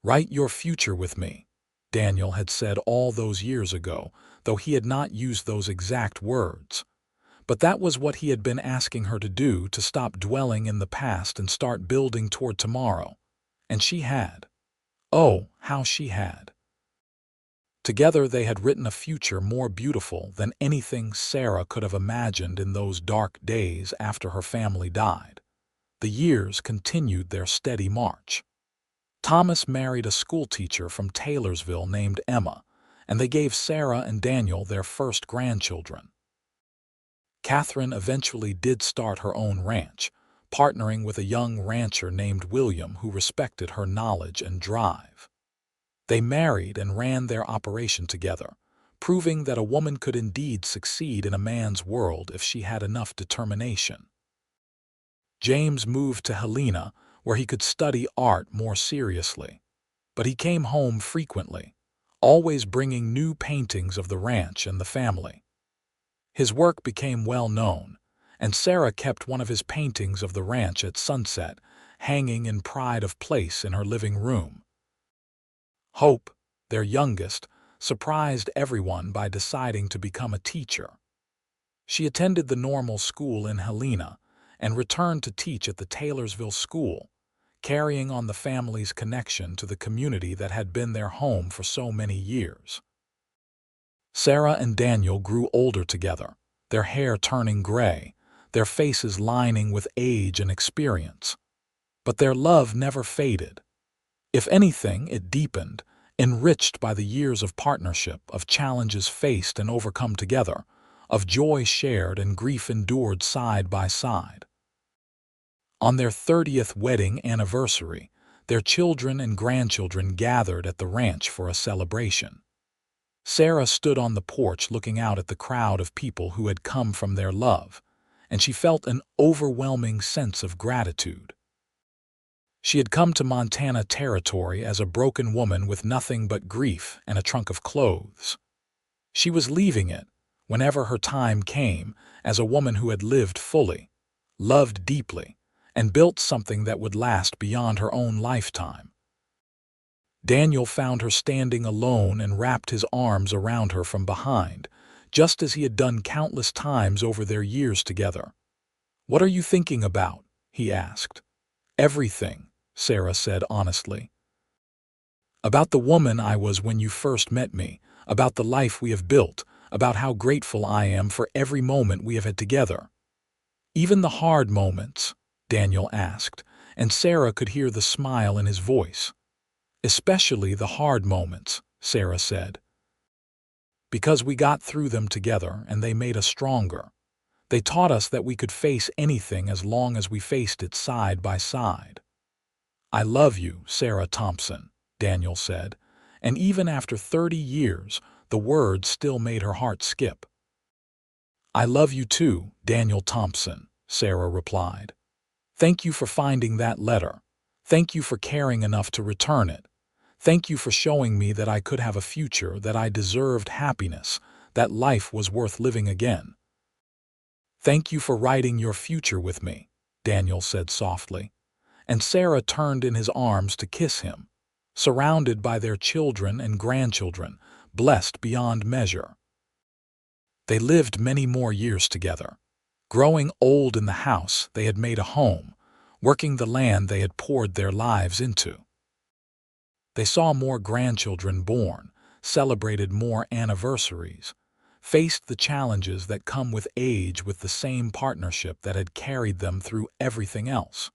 "Write your future with me," Daniel had said all those years ago, though he had not used those exact words. But that was what he had been asking her to do, to stop dwelling in the past and start building toward tomorrow. And she had. Oh, how she had. Together they had written a future more beautiful than anything Sarah could have imagined in those dark days after her family died. The years continued their steady march. Thomas married a schoolteacher from Taylorsville named Emma, and they gave Sarah and Daniel their first grandchildren. Catherine eventually did start her own ranch, partnering with a young rancher named William who respected her knowledge and drive. They married and ran their operation together, proving that a woman could indeed succeed in a man's world if she had enough determination. James moved to Helena, where he could study art more seriously. But he came home frequently, always bringing new paintings of the ranch and the family. His work became well known, and Sarah kept one of his paintings of the ranch at sunset, hanging in pride of place in her living room. Hope, their youngest, surprised everyone by deciding to become a teacher. She attended the normal school in Helena and returned to teach at the Taylorsville school, carrying on the family's connection to the community that had been their home for so many years. Sarah and Daniel grew older together, their hair turning gray, their faces lining with age and experience. But their love never faded. If anything, it deepened, enriched by the years of partnership, of challenges faced and overcome together, of joy shared and grief endured side by side. On their 30th wedding anniversary, their children and grandchildren gathered at the ranch for a celebration. Sarah stood on the porch looking out at the crowd of people who had come from their love, and she felt an overwhelming sense of gratitude. She had come to Montana territory as a broken woman with nothing but grief and a trunk of clothes. She was leaving it, whenever her time came, as a woman who had lived fully, loved deeply, and built something that would last beyond her own lifetime. Daniel found her standing alone and wrapped his arms around her from behind, just as he had done countless times over their years together. "What are you thinking about?" he asked. "Everything," Sarah said honestly. "About the woman I was when you first met me, about the life we have built, about how grateful I am for every moment we have had together." "Even the hard moments?" Daniel asked, and Sarah could hear the smile in his voice. "Especially the hard moments," Sarah said. "Because we got through them together and they made us stronger. They taught us that we could face anything as long as we faced it side by side." "I love you, Sarah Thompson," Daniel said, and even after 30 years, the words still made her heart skip. "I love you too, Daniel Thompson," Sarah replied. "Thank you for finding that letter. Thank you for caring enough to return it. Thank you for showing me that I could have a future, that I deserved happiness, that life was worth living again." "Thank you for writing your future with me," Daniel said softly, and Sarah turned in his arms to kiss him, surrounded by their children and grandchildren, blessed beyond measure. They lived many more years together. Growing old in the house they had made a home, working the land they had poured their lives into. They saw more grandchildren born, celebrated more anniversaries, faced the challenges that come with age with the same partnership that had carried them through everything else.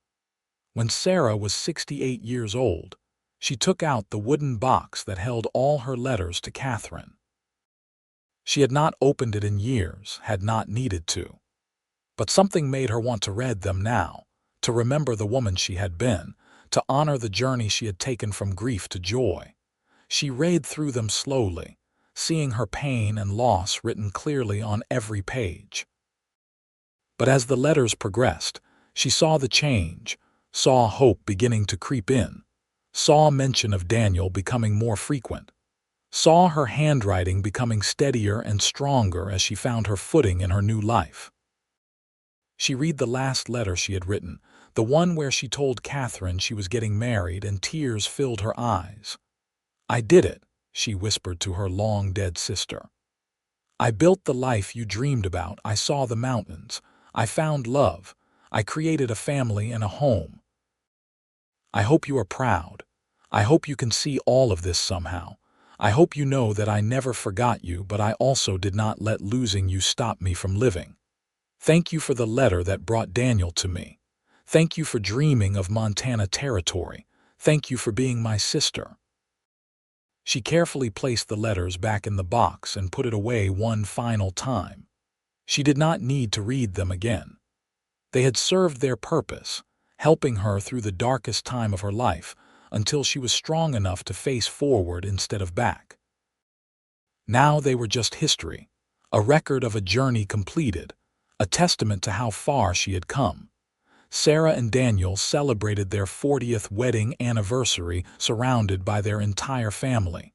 When Sarah was 68 years old, she took out the wooden box that held all her letters to Catherine. She had not opened it in years, had not needed to. But something made her want to read them now, to remember the woman she had been, to honor the journey she had taken from grief to joy. She read through them slowly, seeing her pain and loss written clearly on every page. But as the letters progressed, she saw the change, saw hope beginning to creep in, saw mention of Daniel becoming more frequent, saw her handwriting becoming steadier and stronger as she found her footing in her new life. She read the last letter she had written, the one where she told Catherine she was getting married, and tears filled her eyes. "I did it," she whispered to her long-dead sister. I built the life you dreamed about. I saw the mountains. I found love. I created a family and a home. I hope you are proud. I hope you can see all of this somehow. I hope you know that I never forgot you, but I also did not let losing you stop me from living. Thank you for the letter that brought Daniel to me. Thank you for dreaming of Montana territory. Thank you for being my sister. She carefully placed the letters back in the box and put it away one final time. She did not need to read them again. They had served their purpose, helping her through the darkest time of her life until she was strong enough to face forward instead of back. Now they were just history, a record of a journey completed, a testament to how far she had come. Sarah and Daniel celebrated their 40th wedding anniversary surrounded by their entire family.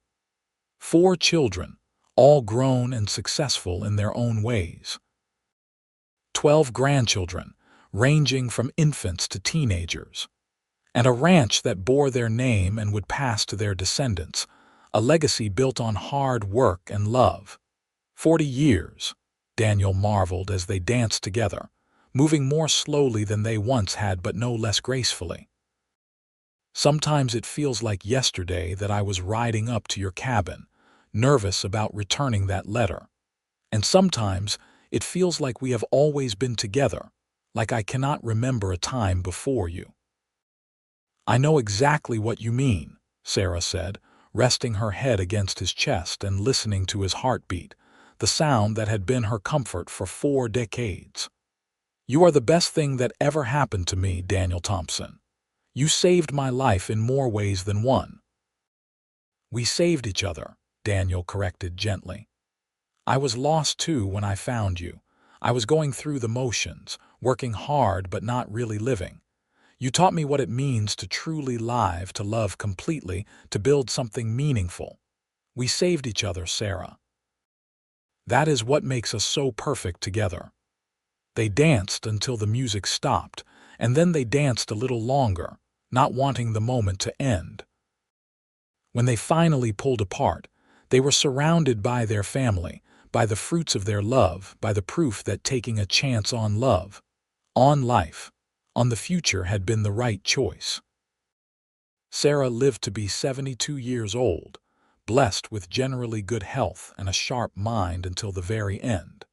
4 children, all grown and successful in their own ways. 12 grandchildren, ranging from infants to teenagers. And a ranch that bore their name and would pass to their descendants, a legacy built on hard work and love. 40 years, Daniel marveled as they danced together, moving more slowly than they once had but no less gracefully. Sometimes it feels like yesterday that I was riding up to your cabin, nervous about returning that letter. And sometimes it feels like we have always been together, like I cannot remember a time before you. I know exactly what you mean, Sarah said, resting her head against his chest and listening to his heartbeat, the sound that had been her comfort for 4 decades. You are the best thing that ever happened to me, Daniel Thompson. You saved my life in more ways than one. We saved each other, Daniel corrected gently. I was lost too when I found you. I was going through the motions, working hard but not really living. You taught me what it means to truly live, to love completely, to build something meaningful. We saved each other, Sarah. That is what makes us so perfect together. They danced until the music stopped, and then they danced a little longer, not wanting the moment to end. When they finally pulled apart, they were surrounded by their family, by the fruits of their love, by the proof that taking a chance on love, on life, on the future had been the right choice. Sarah lived to be 72 years old, blessed with generally good health and a sharp mind until the very end.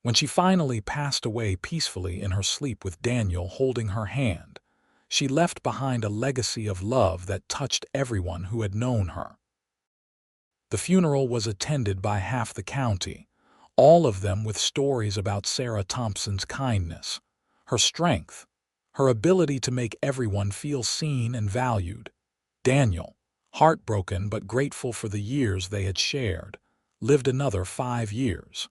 When she finally passed away peacefully in her sleep with Daniel holding her hand, she left behind a legacy of love that touched everyone who had known her. The funeral was attended by half the county, all of them with stories about Sarah Thompson's kindness, her strength, her ability to make everyone feel seen and valued. Daniel, heartbroken but grateful for the years they had shared, lived another 5 years.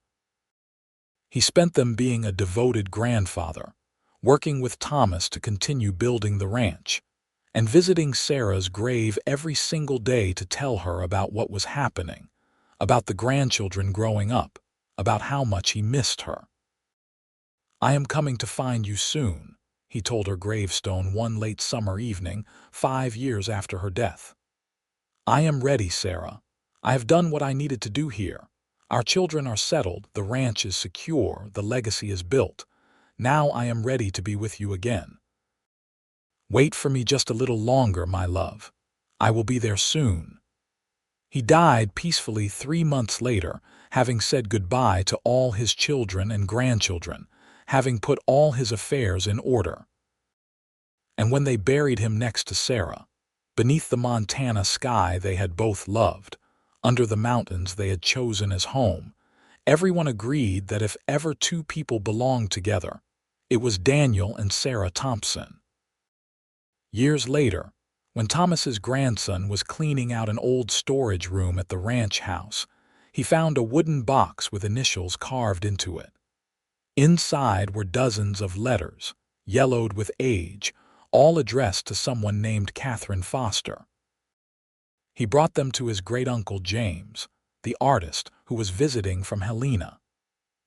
He spent them being a devoted grandfather, working with Thomas to continue building the ranch, and visiting Sarah's grave every single day to tell her about what was happening, about the grandchildren growing up, about how much he missed her. I am coming to find you soon, he told her gravestone one late summer evening, 5 years after her death. I am ready, Sarah. I have done what I needed to do here. Our children are settled, the ranch is secure, the legacy is built. Now I am ready to be with you again. Wait for me just a little longer, my love. I will be there soon. He died peacefully 3 months later, having said goodbye to all his children and grandchildren, having put all his affairs in order. And when they buried him next to Sarah, beneath the Montana sky they had both loved, under the mountains they had chosen as home, everyone agreed that if ever 2 people belonged together, it was Daniel and Sarah Thompson. Years later, when Thomas's grandson was cleaning out an old storage room at the ranch house, he found a wooden box with initials carved into it. Inside were dozens of letters, yellowed with age, all addressed to someone named Catherine Foster. He brought them to his great-uncle James, the artist who was visiting from Helena.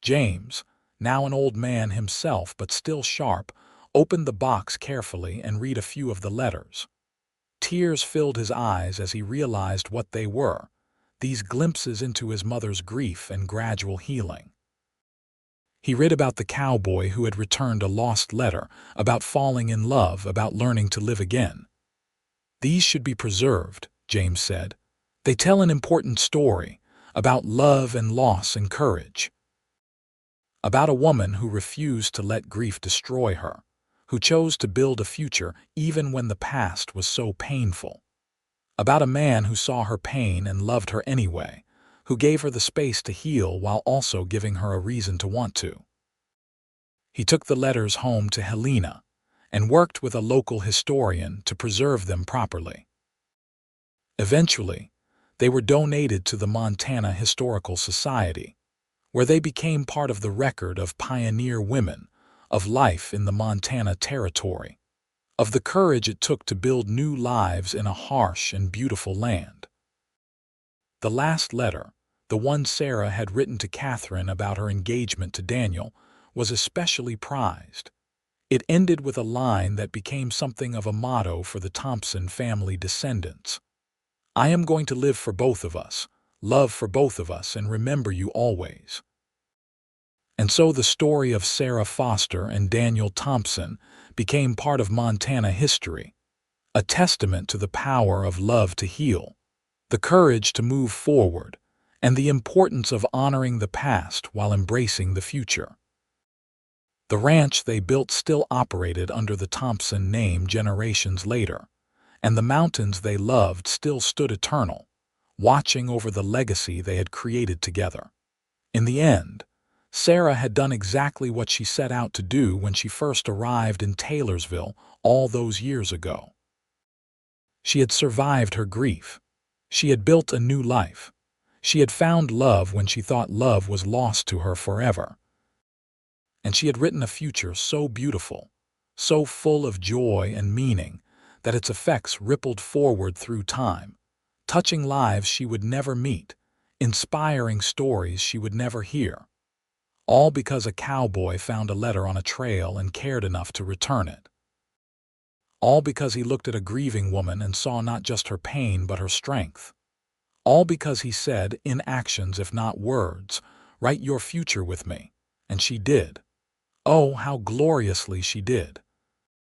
James, now an old man himself but still sharp, opened the box carefully and read a few of the letters. Tears filled his eyes as he realized what they were. these glimpses into his mother's grief and gradual healing. He read about the cowboy who had returned a lost letter, about falling in love, about learning to live again. These should be preserved, James said. They tell an important story about love and loss and courage. About a woman who refused to let grief destroy her, who chose to build a future even when the past was so painful. About a man who saw her pain and loved her anyway, who gave her the space to heal while also giving her a reason to want to. He took the letters home to Helena and worked with a local historian to preserve them properly. Eventually, they were donated to the Montana Historical Society, where they became part of the record of pioneer women, of life in the Montana Territory, of the courage it took to build new lives in a harsh and beautiful land. The last letter, the one Sarah had written to Catherine about her engagement to Daniel, was especially prized. It ended with a line that became something of a motto for the Thompson family descendants. "I am going to live for both of us, love for both of us, and remember you always." And so the story of Sarah Foster and Daniel Thompson became part of Montana history, a testament to the power of love to heal, the courage to move forward, and the importance of honoring the past while embracing the future. The ranch they built still operated under the Thompson name generations later, and the mountains they loved still stood eternal, watching over the legacy they had created together. In the end, Sarah had done exactly what she set out to do when she first arrived in Taylorsville all those years ago. She had survived her grief. She had built a new life. She had found love when she thought love was lost to her forever. And she had written a future so beautiful, so full of joy and meaning, that its effects rippled forward through time, touching lives she would never meet, inspiring stories she would never hear. All because a cowboy found a letter on a trail and cared enough to return it. All because he looked at a grieving woman and saw not just her pain but her strength. All because he said, in actions if not words, "Write your future with me." And she did. Oh, how gloriously she did.